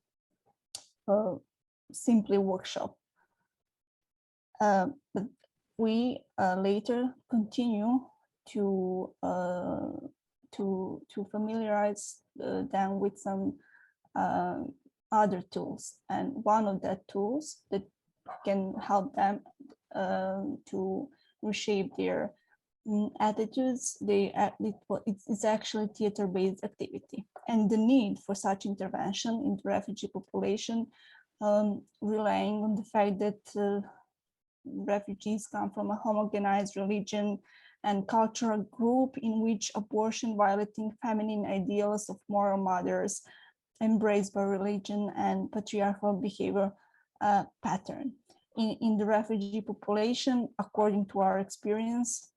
Speaker 2: simply workshop. But we later continue to familiarize them with some other tools, and one of the tools that can help them to reshape their attitudes, it's actually theater-based activity. And the need for such intervention in the refugee population, relying on the fact that refugees come from a homogenized religion and cultural group in which abortion violating feminine ideals of moral mothers embraced by religion and patriarchal behavior pattern. In the refugee population, according to our experience,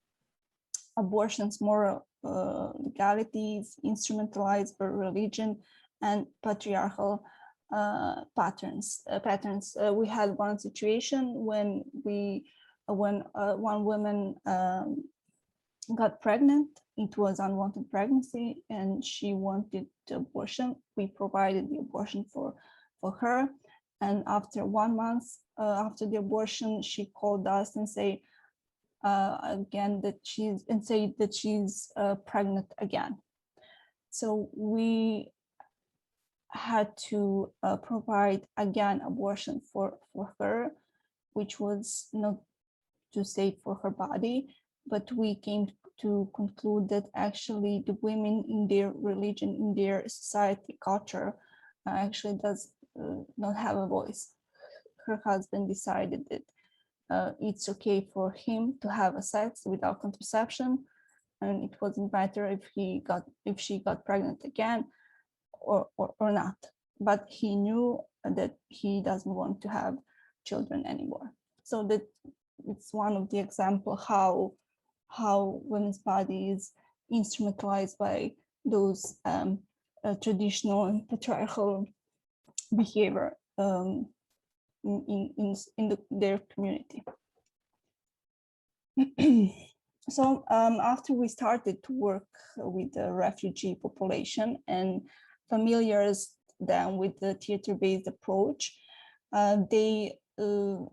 Speaker 2: abortion's moral legalities instrumentalized by religion and patriarchal patterns. We had one situation when one woman got pregnant. It was unwanted pregnancy and she wanted abortion. We provided the abortion for her, and after 1 month after the abortion, she called us and say that she's pregnant again. So we had to provide again abortion for her, which was not to safe for her body, but we came to conclude that actually the women in their religion, in their society, culture, actually does not have a voice. Her husband decided that it's okay for him to have a sex without contraception, and it wasn't matter if she got pregnant again or not. But he knew that he doesn't want to have children anymore. So that it's one of the example how women's body is instrumentalized by those traditional and patriarchal behavior in their community. So after we started to work with the refugee population and familiarize them with the theater-based approach, they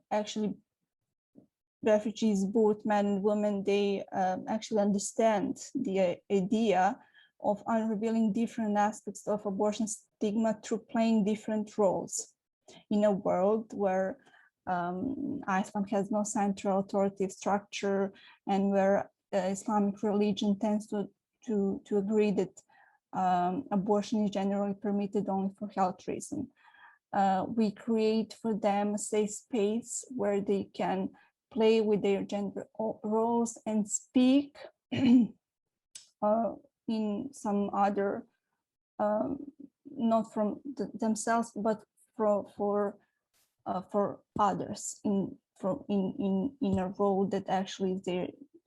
Speaker 2: actually refugees, both men and women, they actually understand the idea of unrevealing different aspects of abortion stigma through playing different roles in a world where Islam has no central authoritative structure, and where Islamic religion tends to agree that abortion is generally permitted only for health reasons. We create for them a safe space where they can play with their gender roles and speak in some other, not from themselves, but for others in a role that actually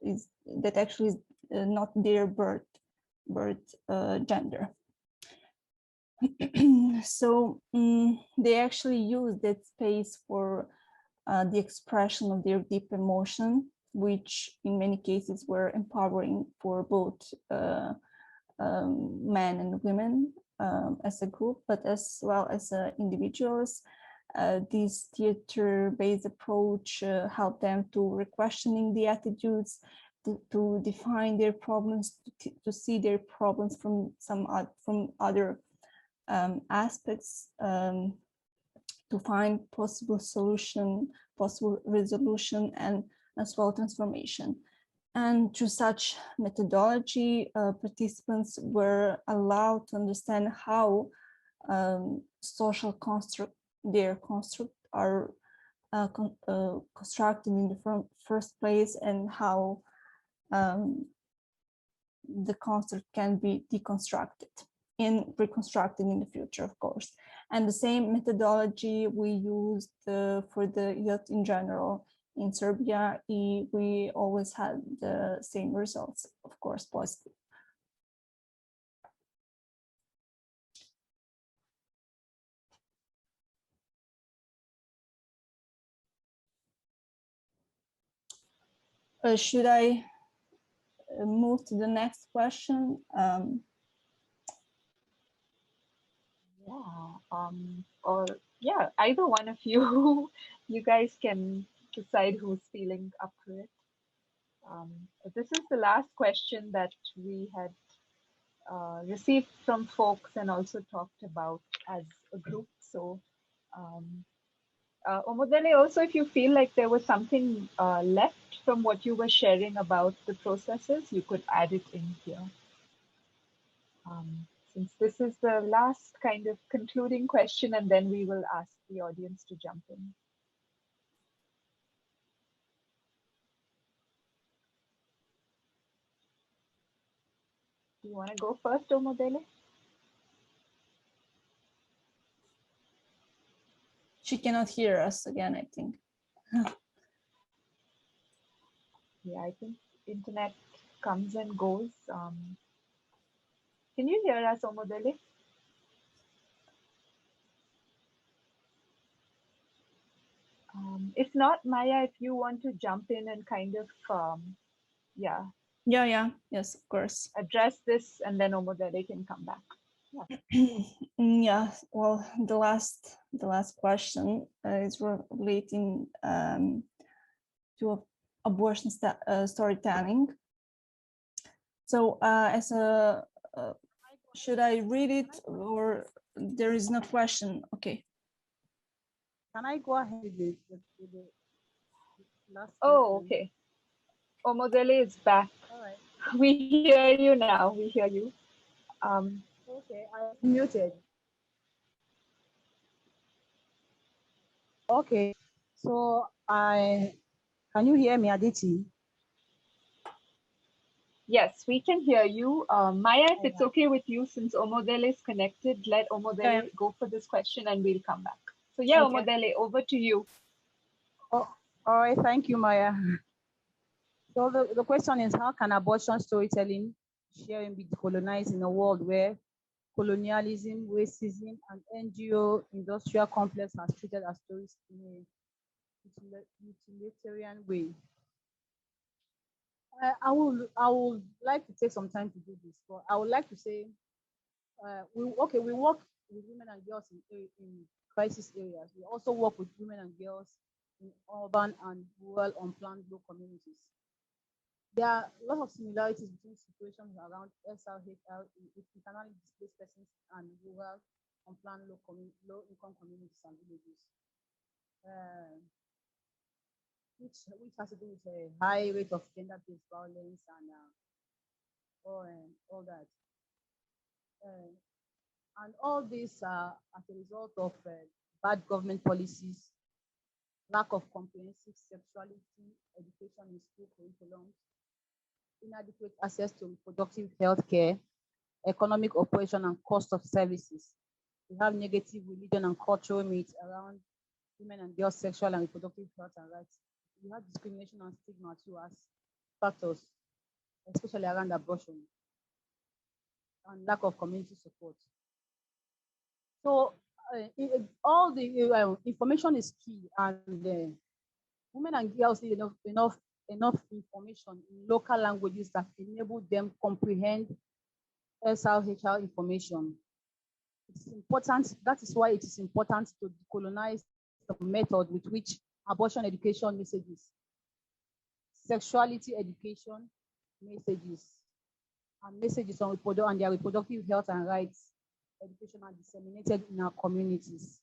Speaker 2: is not their birth gender. So they actually use that space for the expression of their deep emotion, which in many cases were empowering for both men and women as a group, but as well as individuals. This theater-based approach helped them to re-questioning the attitudes, to define their problems, to see their problems from other aspects, to find possible solution, possible resolution, and as well transformation. And through such methodology, participants were allowed to understand how social their construct are constructed in the first place, and how the construct can be deconstructed and reconstructed in the future, of course. And the same methodology we used for the youth in general in Serbia. We always had the same results, of course, positive. Should I move to the next question?
Speaker 4: Yeah, either one of you, you guys can decide who's feeling up for it. This is the last question that we had received from folks and also talked about as a group. So, Omodele, also, if you feel like there was something left from what you were sharing about the processes, you could add it in here. Since this is the last kind of concluding question, and then we will ask the audience to jump in. Do you want to go first, Omodele?
Speaker 2: She cannot hear us again, I think.
Speaker 4: Yeah, I think internet comes and goes. Can you hear us, Omodele? If not, Maya, if you want to jump in and kind of,
Speaker 2: Yes, of course.
Speaker 4: Address this, and then Omodele can come back.
Speaker 2: Yeah, well, the last question is relating to abortion storytelling. So, as a should I read it, or there is no question? Okay.
Speaker 3: Can I go ahead with the last question?
Speaker 4: Oh, okay. Omodele is back.
Speaker 3: All right.
Speaker 4: We hear you now. We hear you.
Speaker 3: Okay, I'm muted. Okay, so can you hear me, Aditi?
Speaker 4: Yes, we can hear you. Maya, if it's okay with you, since Omodele is connected, let Omodele go for this question and we'll come back. So yeah, okay. Omodele, over to you.
Speaker 3: Oh, all right, thank you, Maya. So the question is, how can abortion storytelling share and be decolonized in a world where colonialism, racism, and NGO industrial complex has treated as stories in a utilitarian way? I would like to take some time to do this, but I would like to say, we work with women and girls in crisis areas. We also work with women and girls in urban and rural unplanned low communities. There are a lot of similarities between situations around SRHR with internally displaced persons and rural unplanned low income communities and villages, uh, which has to do with a high rate of gender-based violence and all that. Uh, and all this as a result of bad government policies, lack of comprehensive sexuality education in school curriculums, inadequate access to reproductive health care, economic operation and cost of services. We have negative religion and cultural myths around women and girls' sexual and reproductive health and rights. We have discrimination and stigma too as factors, especially around abortion and lack of community support. So all the information is key, and women and girls need enough information in local languages that enable them comprehend SRHR information. It's important. That is why it is important to decolonize the method with which abortion education messages, sexuality education messages, and messages on their reproductive health and rights education are disseminated in our communities.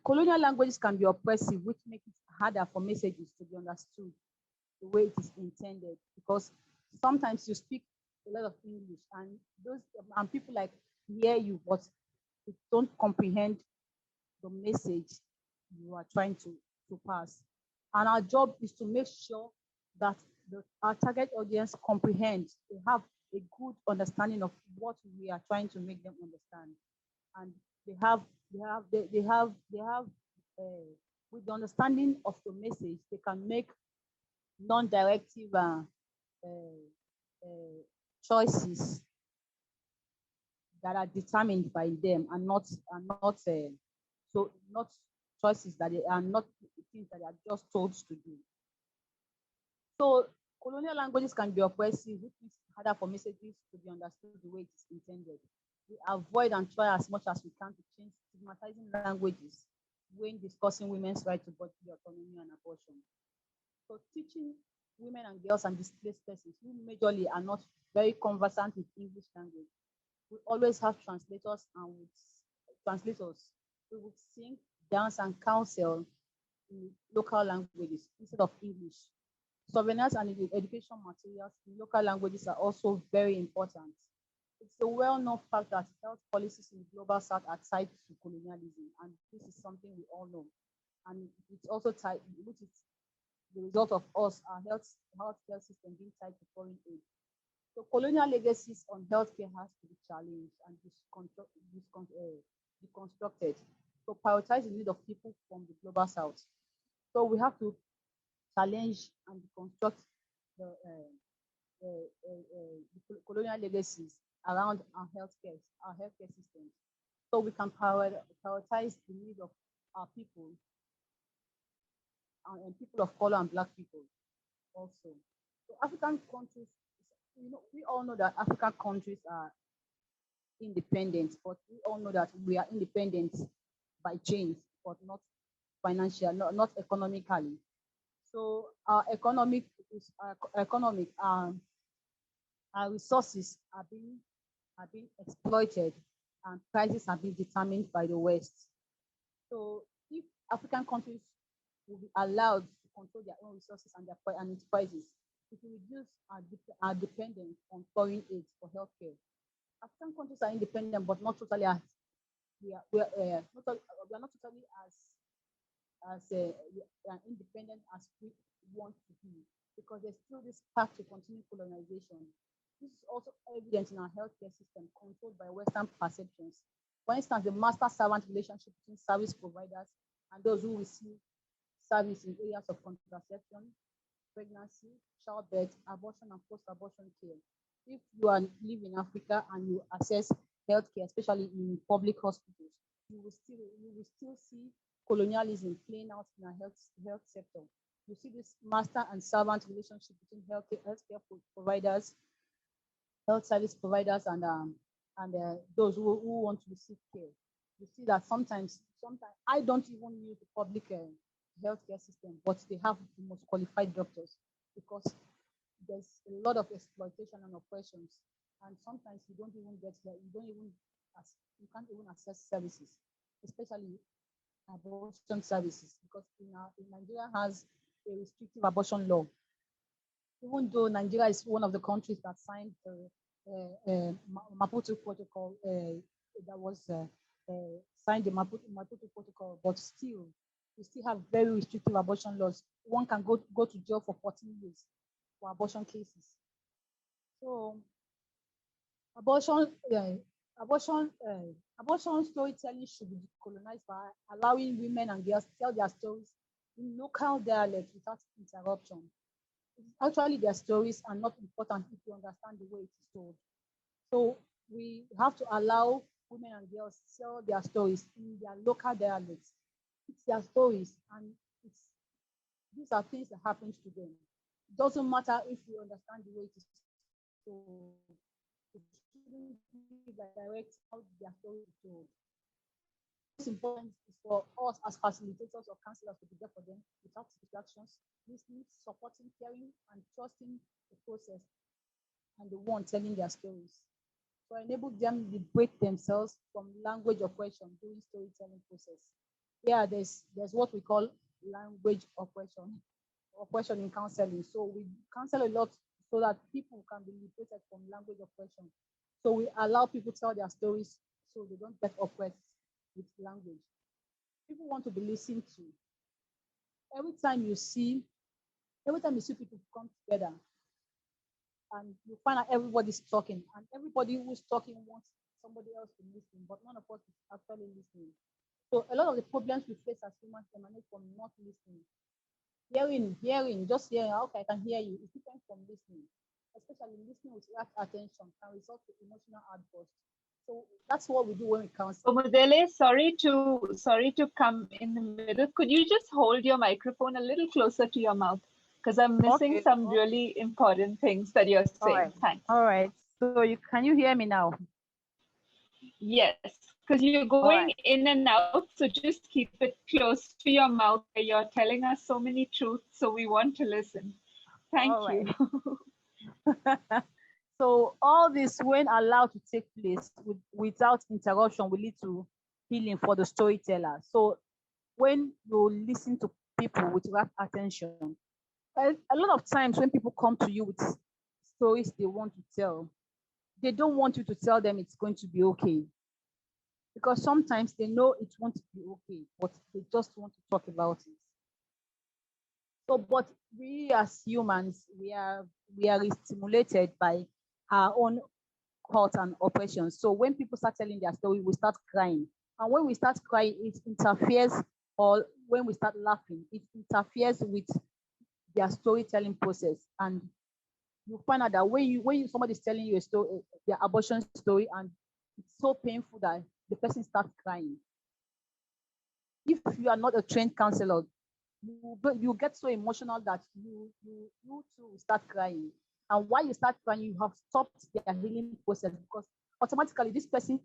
Speaker 3: Colonial languages can be oppressive, which makes it harder for messages to be understood the way it is intended, because sometimes you speak a lot of English and people like hear you, but they don't comprehend the message you are trying to pass. And our job is to make sure that our target audience comprehends, they have a good understanding of what we are trying to make them understand, and they have with the understanding of the message, they can make non-directive uh, choices that are determined by them, and not choices that they are not things that they are just told to do. So colonial languages can be oppressive, which makes it harder for messages to be understood the way it is intended. We avoid and try as much as we can to change stigmatizing languages when discussing women's right to bodily autonomy and abortion. So teaching women and girls and displaced persons who majorly are not very conversant with English language, we always have translators, and with translators, we would sing, dance, and counsel in local languages instead of English. Souvenirs and education materials in local languages are also very important. It's a well-known fact that health policies in the global south are tied to colonialism, and this is something we all know. And it's also tied, which is the result of us, our healthcare system being tied to foreign aid. So colonial legacies on healthcare has to be challenged and deconstructed. So prioritize the need of people from the global south. So we have to challenge and deconstruct the, the colonial legacies around our healthcare systems, so we can prioritize the needs of our people and people of color and Black people also. So African countries, we all know that African countries are independent, but we all know that we are independent by chains, but not financial, not economically. So our economic our resources are being exploited, and prices are being determined by the West. So if African countries will be allowed to control their own resources and its prices, it will reduce our dependence on foreign aid for healthcare. African countries are independent, but not totally as we are not totally as independent as we want to be, because there's still this path to continue colonization. This is also evident in our healthcare system, controlled by Western perceptions. For instance, the master-servant relationship between service providers and those who receive service in areas of contraception, pregnancy, childbirth, abortion, and post-abortion care. If you live in Africa and you access healthcare, especially in public hospitals, you will still see colonialism playing out in our health sector. You see this master and servant relationship between healthcare providers, health service providers, and those who want to receive care. You see that sometimes I don't even use the public healthcare system, but they have the most qualified doctors, because there's a lot of exploitation and oppressions, and sometimes you don't even get there. You can't even access services, especially abortion services, because in Nigeria has a restrictive abortion law. Even though Nigeria is one of the countries that signed the Maputo Protocol, that was signed the Maputo Protocol, but still, we still have very restrictive abortion laws. One can go to jail for 14 years for abortion cases. So abortion storytelling should be decolonized by allowing women and girls to tell their stories in local dialect without interruption. Actually, their stories are not important if you understand the way it is told. So we have to allow women and girls to tell their stories in their local dialects. It's their stories, and these are things that happen to them. It doesn't matter if you understand the way it is told. It shouldn't be direct how their story is told. What's important is for us as facilitators or counselors to be there for them without distractions, listening, supporting, caring, and trusting the process and the one telling their stories. So enable them to liberate themselves from language oppression during storytelling process. Yeah, there's what we call language oppression in counseling. So we counsel a lot so that people can be liberated from language oppression. So we allow people to tell their stories so they don't get oppressed with language. People want to be listened to. Every time you see people come together, and you find out everybody's talking, and everybody who's talking wants somebody else to listen, but none of us is actually listening. So a lot of the problems we face as humans emanate from not listening. Just hearing, okay, I can hear you. It's different from listening. Especially listening with rapt attention can result in emotional outbursts. So that's what we do when we counsel.
Speaker 4: Omodele, sorry to come in the middle. Could you just hold your microphone a little closer to your mouth? Because I'm missing some really important things that you're saying.
Speaker 3: Right.
Speaker 4: Thanks.
Speaker 3: All right. So can you hear me now?
Speaker 4: Yes, because you're going in and out. So just keep it close to your mouth. You're telling us so many truths, so we want to listen. Thank you.
Speaker 3: So all this, when allowed to take place without interruption, will lead to healing for the storyteller. So when you listen to people with rapt attention, a lot of times when people come to you with stories they want to tell, they don't want you to tell them it's going to be okay. Because sometimes they know it won't be okay, but they just want to talk about it. So, but we as humans, we are stimulated by our own hurt and oppression. So when people start telling their story, we start crying. And when we start crying, it interferes, or when we start laughing, it interferes with their storytelling process. And you find out that when somebody's telling you a story, their abortion story, and it's so painful that the person starts crying. If you are not a trained counselor, you get so emotional that you too start crying. And while you start crying, you have stopped their healing process, because automatically this person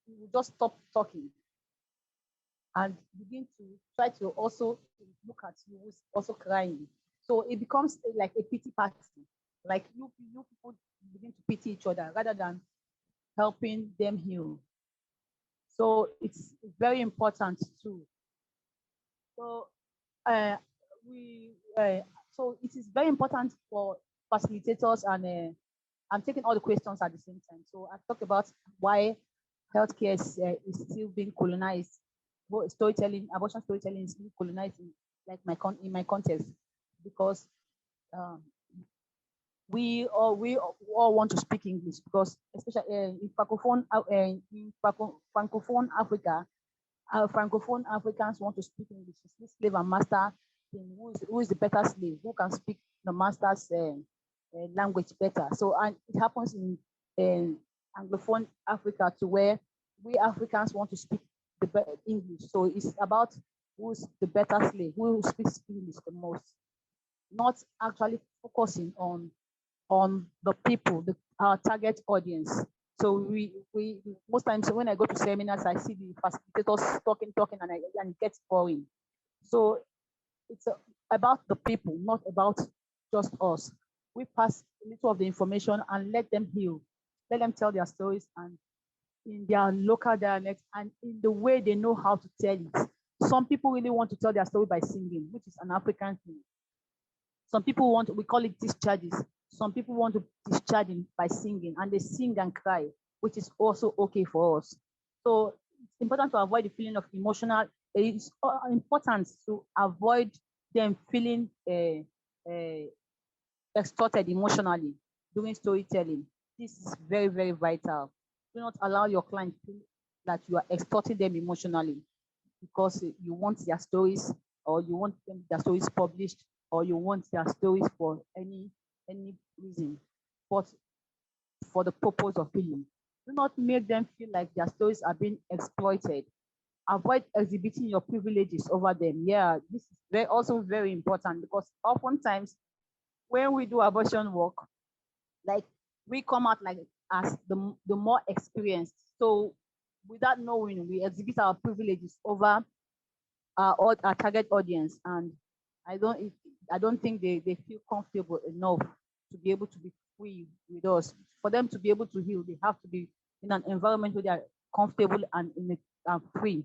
Speaker 3: will just stop talking and begin to try to also look at you who's also crying. So it becomes like a pity party. Like you people begin to pity each other rather than helping them heal. So it's very important too. So so it is very important for facilitators, and I'm taking all the questions at the same time. So I talked about why healthcare is still being colonized. Abortion storytelling is being colonized in my context, because um, we all want to speak English, because especially in francophone Africa, francophone Africans want to speak English. It's this slave and master thing. Who is the better slave? Who can speak the master's language better? So, and it happens in Anglophone Africa, to where we Africans want to speak the English. So it's about who's the better slave, who speaks English the most, not actually focusing on the people, our target audience. So we most times when I go to seminars, I see the facilitators talking, and it gets boring. So it's about the people, not about just us. We pass a little of the information and let them heal, let them tell their stories and in their local dialect and in the way they know how to tell it. Some people really want to tell their story by singing, which is an African thing. Some people want, we call it discharges. Some people want to discharge by singing, and they sing and cry, which is also okay for us. So it's important to avoid the feeling of emotional. It's important to avoid them feeling extorted emotionally during storytelling. This is very, very vital. Do not allow your client to feel that you are extorting them emotionally because you want their stories or you want them, their stories published or you want their stories for any reason, but for the purpose of healing. Do not make them feel like their stories are being exploited. Avoid exhibiting your privileges over them. Yeah, this is also very important because oftentimes when we do abortion work, like we come out like as the more experienced. So without knowing, we exhibit our privileges over our target audience, and I don't think they feel comfortable enough to be able to be free with us. For them to be able to heal, they have to be in an environment where they are comfortable and free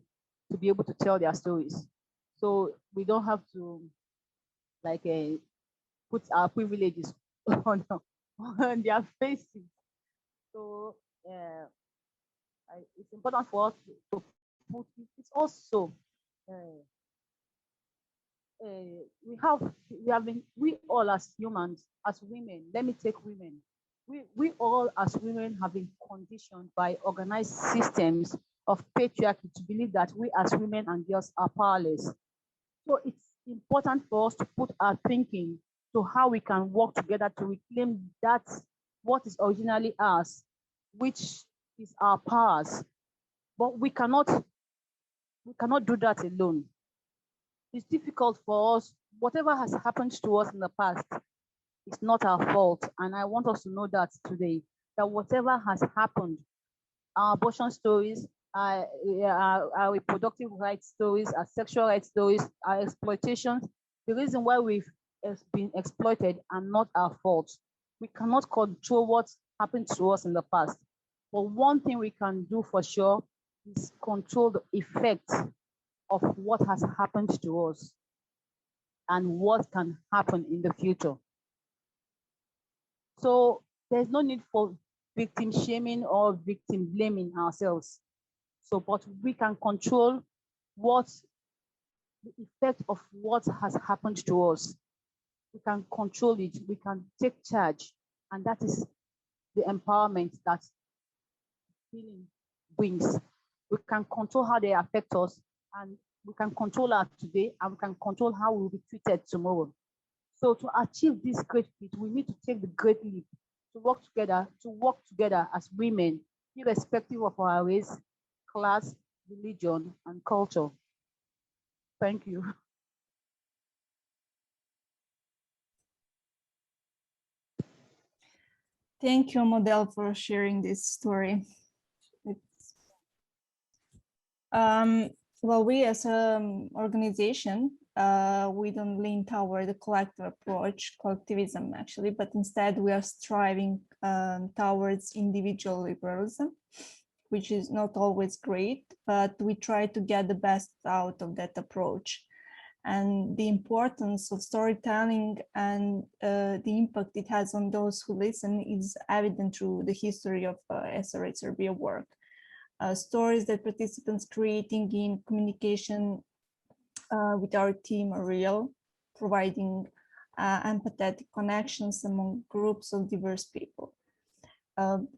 Speaker 3: to be able to tell their stories. So we don't have to like put our privileges on their faces. So it's important for us to put it. It's also uh, we all as humans, as women, let me take women. We all as women have been conditioned by organized systems of patriarchy to believe that we as women and girls are powerless. So it's important for us to put our thinking to how we can work together to reclaim that what is originally ours, which is our powers. But we cannot do that alone. It's difficult for us. Whatever has happened to us in the past, it's not our fault. And I want us to know that today, that whatever has happened, our abortion stories, our reproductive rights stories, our sexual rights stories, our exploitation, the reason why we've been exploited are not our fault. We cannot control what happened to us in the past. But one thing we can do for sure is control the effect of what has happened to us and what can happen in the future. So there's no need for victim shaming or victim blaming ourselves. So, but we can control what the effect of what has happened to us. We can control it, we can take charge, and that is the empowerment that healing brings. We can control how they affect us, and we can control our today, and we can control how we will be treated tomorrow. So to achieve this great feat, we need to take the great leap to work together as women, irrespective of our race, class, religion, and culture. Thank you.
Speaker 2: Thank you, Omodele, for sharing this story. Well, we as an organization, we don't lean toward the collective approach, collectivism actually, but instead we are striving towards individual liberalism, which is not always great, but we try to get the best out of that approach. And the importance of storytelling and the impact it has on those who listen is evident through the history of SRH Serbia work. Stories that participants creating in communication with our team are real, providing empathetic connections among groups of diverse people.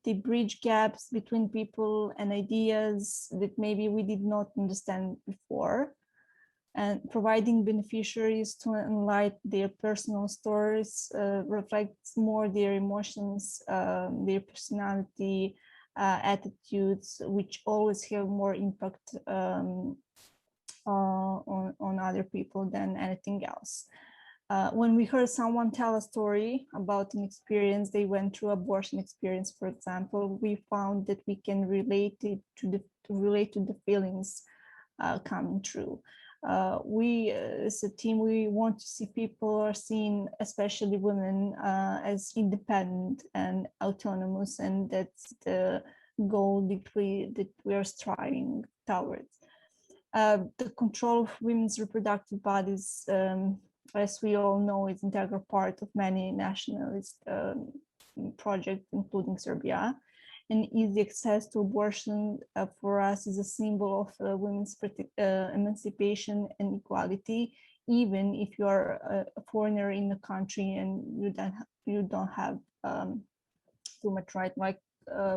Speaker 2: They bridge gaps between people and ideas that maybe we did not understand before, and providing beneficiaries to enlighten their personal stories reflects more their emotions, their personality, attitudes, which always have more impact on other people than anything else. When we heard someone tell a story about an experience they went through, abortion experience, for example, we found that we can relate to the feelings coming through. we as a team, we want to see people are seen, especially women, as independent and autonomous, and that's the goal degree that we are striving towards. The control of women's reproductive bodies, as we all know, is an integral part of many nationalist projects, including Serbia. And easy access to abortion for us is a symbol of women's emancipation and equality, even if you are a foreigner in the country and you don't have too much right, like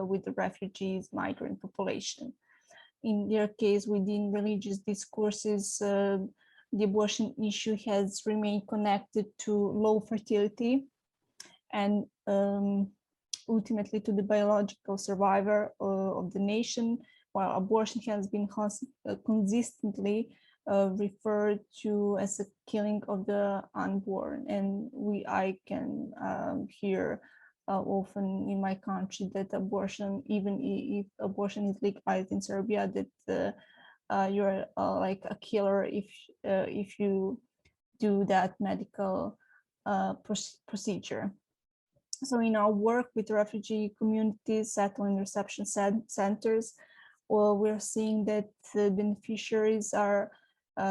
Speaker 2: with the refugees, migrant population. In their case, within religious discourses, the abortion issue has remained connected to low fertility and ultimately to the biological survivor of the nation, while abortion has been consistently referred to as a killing of the unborn. And I can hear often in my country that abortion, even if abortion is legalized in Serbia, that you're like a killer if you do that medical procedure. So in our work with refugee communities, settlement reception centers, we're seeing that the beneficiaries are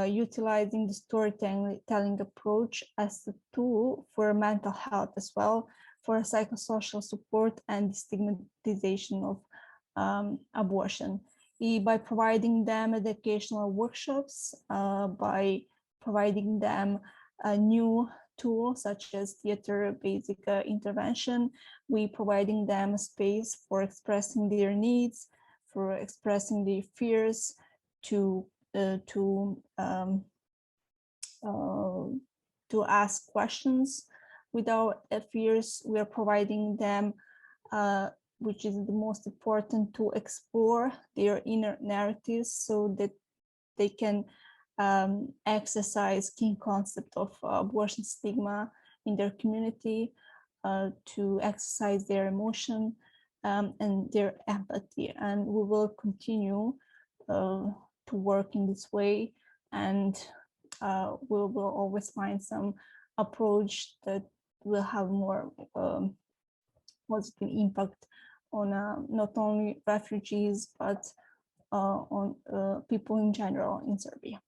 Speaker 2: utilizing the storytelling approach as a tool for mental health as well, for psychosocial support and stigmatization of abortion. By providing them educational workshops, by providing them a new tools such as theater basic intervention, we providing them a space for expressing their needs, for expressing their fears, to ask questions without fears. We are providing them, which is the most important, to explore their inner narratives so that they can exercise key concept of abortion stigma in their community, to exercise their emotion and their empathy. And we will continue to work in this way, and we will always find some approach that will have more positive impact on not only refugees, but on people in general in Serbia.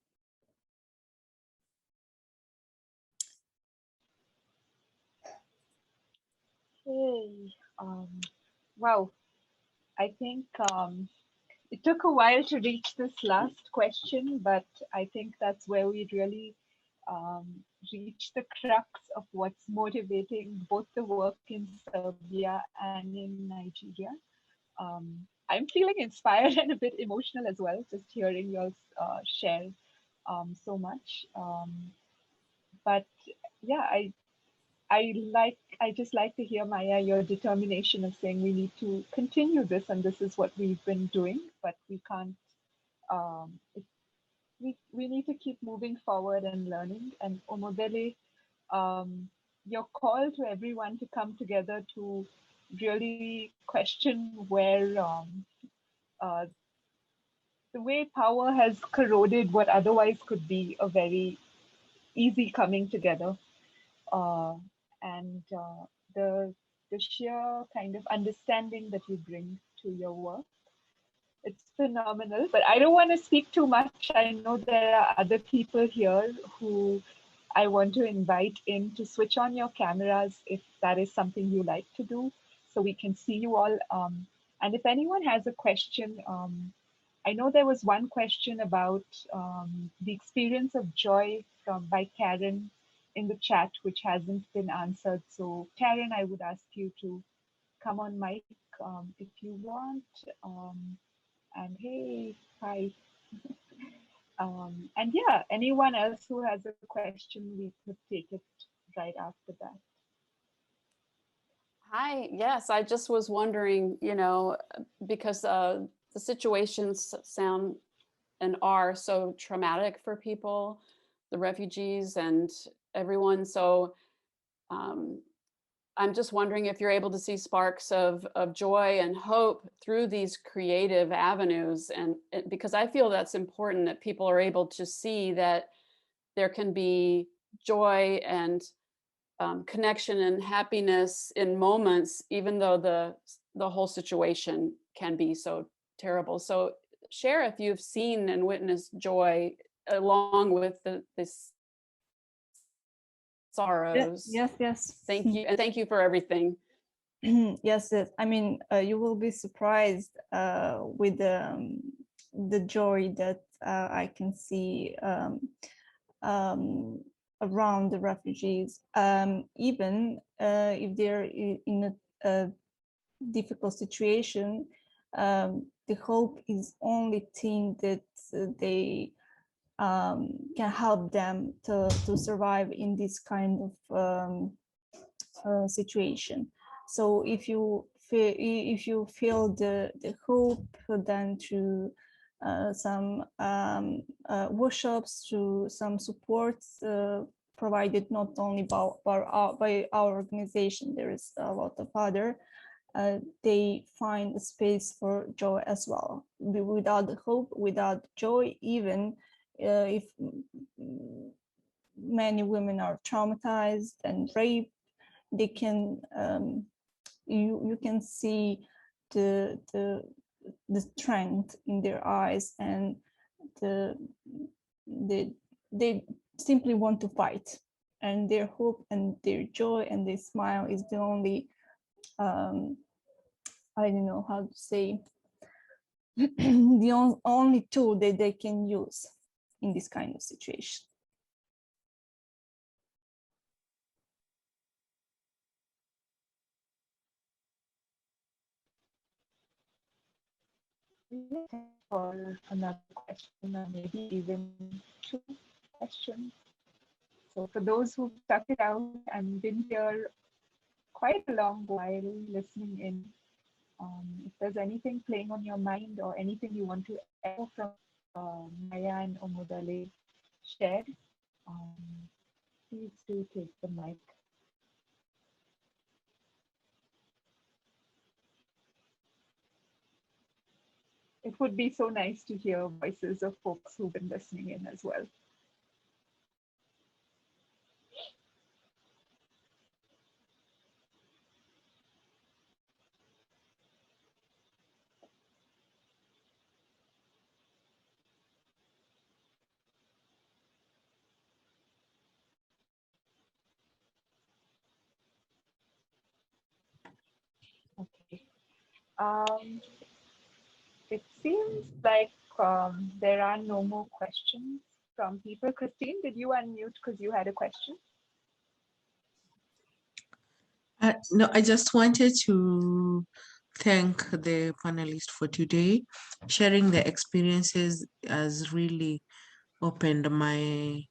Speaker 4: Hey, wow. I think it took a while to reach this last question, but I think that's where we really reach the crux of what's motivating both the work in Serbia and in Nigeria. I'm feeling inspired and a bit emotional as well, just hearing you share so much. But yeah, I just like to hear, Maya, your determination of saying we need to continue this, and this is what we've been doing, but we can't. We need to keep moving forward and learning. And Omodele, your call to everyone to come together to really question where the way power has corroded what otherwise could be a very easy coming together. And the sheer kind of understanding that you bring to your work. It's phenomenal, but I don't want to speak too much. I know there are other people here who I want to invite in to switch on your cameras if that is something you like to do, so we can see you all. And if anyone has a question, I know there was one question about the experience of joy by Karen in the chat, which hasn't been answered. So Karen, I would ask you to come on mic if you want. And hey, hi. And yeah, anyone else who has a question, we could take it right after that.
Speaker 5: Hi, yes, I just was wondering, you know, because the situations sound and are so traumatic for people, the refugees and everyone. So I'm just wondering if you're able to see sparks of joy and hope through these creative avenues. And because I feel that's important, that people are able to see that there can be joy and connection and happiness in moments, even though the whole situation can be so terrible. So share if you've seen and witnessed joy along with this sorrows.
Speaker 2: Yes.
Speaker 5: Thank you, and thank you for everything.
Speaker 2: Yes. I mean, you will be surprised with the joy that I can see around the refugees, even if they're in a difficult situation. The hope is only thing that they can help them to survive in this kind of situation. So if you feel the hope, then through some workshops, through some supports provided not only by our organization, there is a lot of other, they find a space for joy as well. Without the hope, without joy, even if many women are traumatized and raped, they can you can see the strength in their eyes, and they simply want to fight, and their hope and their joy and their smile is the only I don't know how to say the only tool that they can use in this kind of situation.
Speaker 4: For another question, or maybe even two questions. So for those who stuck it out and been here quite a long while listening in, if there's anything playing on your mind or anything you want to echo from Maja and Omodele shared, please do take the mic. It would be so nice to hear voices of folks who've been listening in as well. Okay. It seems like there are no more questions from people. Christine, did you unmute because you had a question?
Speaker 6: No, I just wanted to thank the panelists for today. Sharing the experiences has really opened my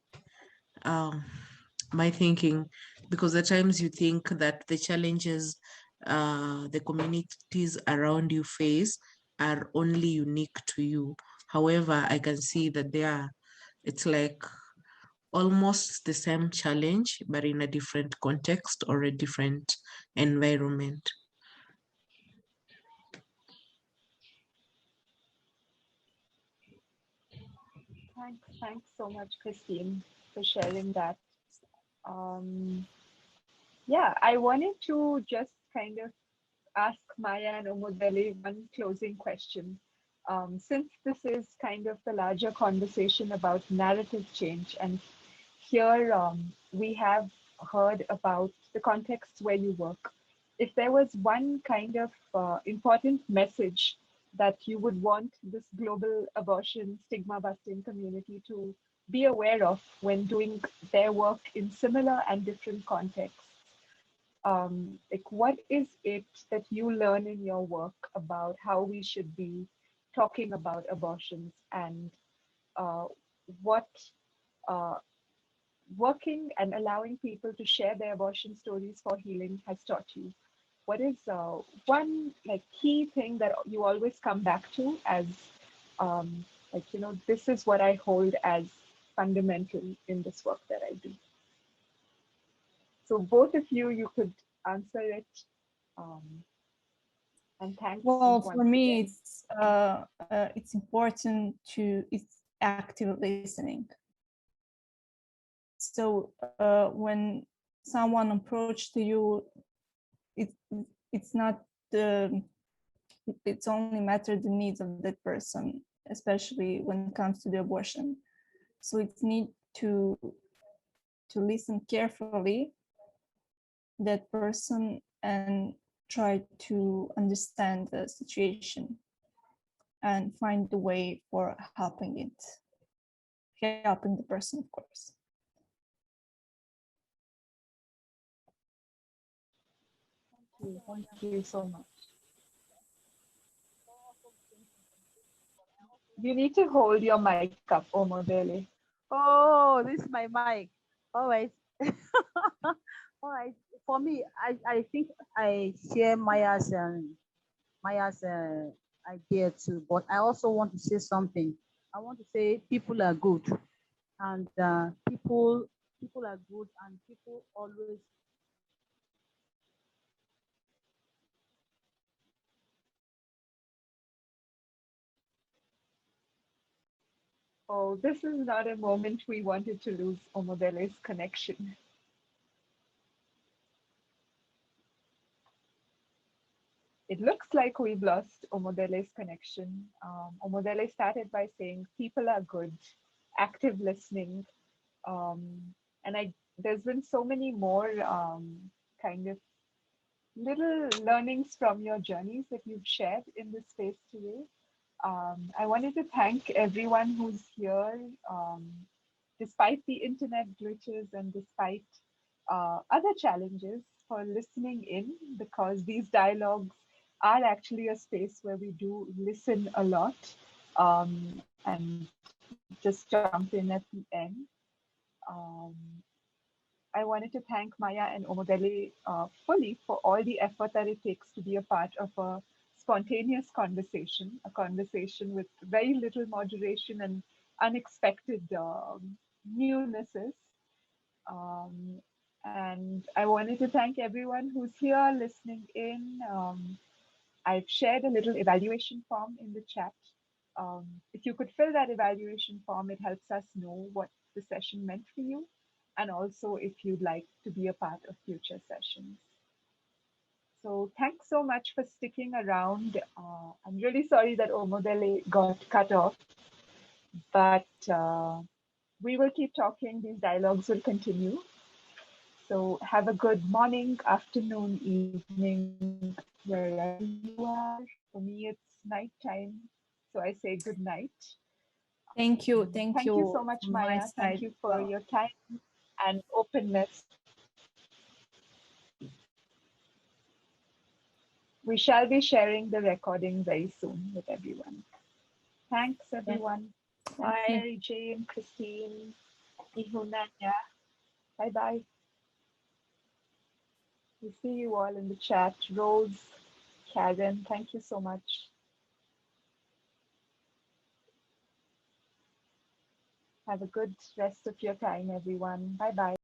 Speaker 6: my thinking, because at times you think that the challenges the communities around you face are only unique to you. However, I can see that it's like almost the same challenge, but in a different context or a different environment.
Speaker 4: Thanks so much, Christine, for sharing that. Yeah, I wanted to just kind of ask Maja and Omodele one closing question. Since this is kind of the larger conversation about narrative change, and here we have heard about the contexts where you work, if there was one kind of important message that you would want this global abortion stigma busting community to be aware of when doing their work in similar and different contexts, like what is it that you learn in your work about how we should be talking about abortions, and what working and allowing people to share their abortion stories for healing has taught you? What is one like key thing that you always come back to as like, you know, this is what I hold as fundamental in this work that I do? So both of you, you could answer it. And thanks
Speaker 2: Well,
Speaker 4: once
Speaker 2: for me,
Speaker 4: again.
Speaker 2: it's important it's active listening. So when someone approached you, it's not the it's only matter the needs of that person, especially when it comes to the abortion. So it's need to listen carefully that person and try to understand the situation and find the way for helping the person, of course.
Speaker 4: Thank you so much. You need to hold your mic up, Omodele.
Speaker 3: Oh, this is my mic. All right. All right. For me, I think I share Maya's idea too, but I also want to say something. I want to say people are good, and people are good, and people always.
Speaker 4: Oh, this is not a moment we wanted to lose Omodele's connection. It looks like we've lost Omodele's connection. Omodele started by saying people are good, active listening, and there's been so many more kind of little learnings from your journeys that you've shared in this space today. I wanted to thank everyone who's here, despite the internet glitches and despite other challenges, for listening in, because these dialogues are actually a space where we do listen a lot, and just jump in at the end. Um, I wanted to thank Maya and Omodele fully for all the effort that it takes to be a part of a spontaneous conversation, a conversation with very little moderation and unexpected newnesses. Um, and I wanted to thank everyone who's here listening in. I've shared a little evaluation form in the chat. If you could fill that evaluation form, it helps us know what the session meant for you, and also if you'd like to be a part of future sessions. So thanks so much for sticking around. I'm really sorry that Omodele got cut off, but we will keep talking. These dialogues will continue. So have a good morning, afternoon, evening, wherever you are. For me, it's nighttime, so I say good night.
Speaker 2: Thank you.
Speaker 4: Thank you so much, Maya. Thank you for your time and openness. We shall be sharing the recording very soon with everyone. Thanks, everyone.
Speaker 2: Bye.
Speaker 4: Thanks, Mary Jane, Christine, Ihunanya. Bye-bye. We see you all in the chat. Rose, Karen, thank you so much. Have a good rest of your time, everyone. Bye-bye.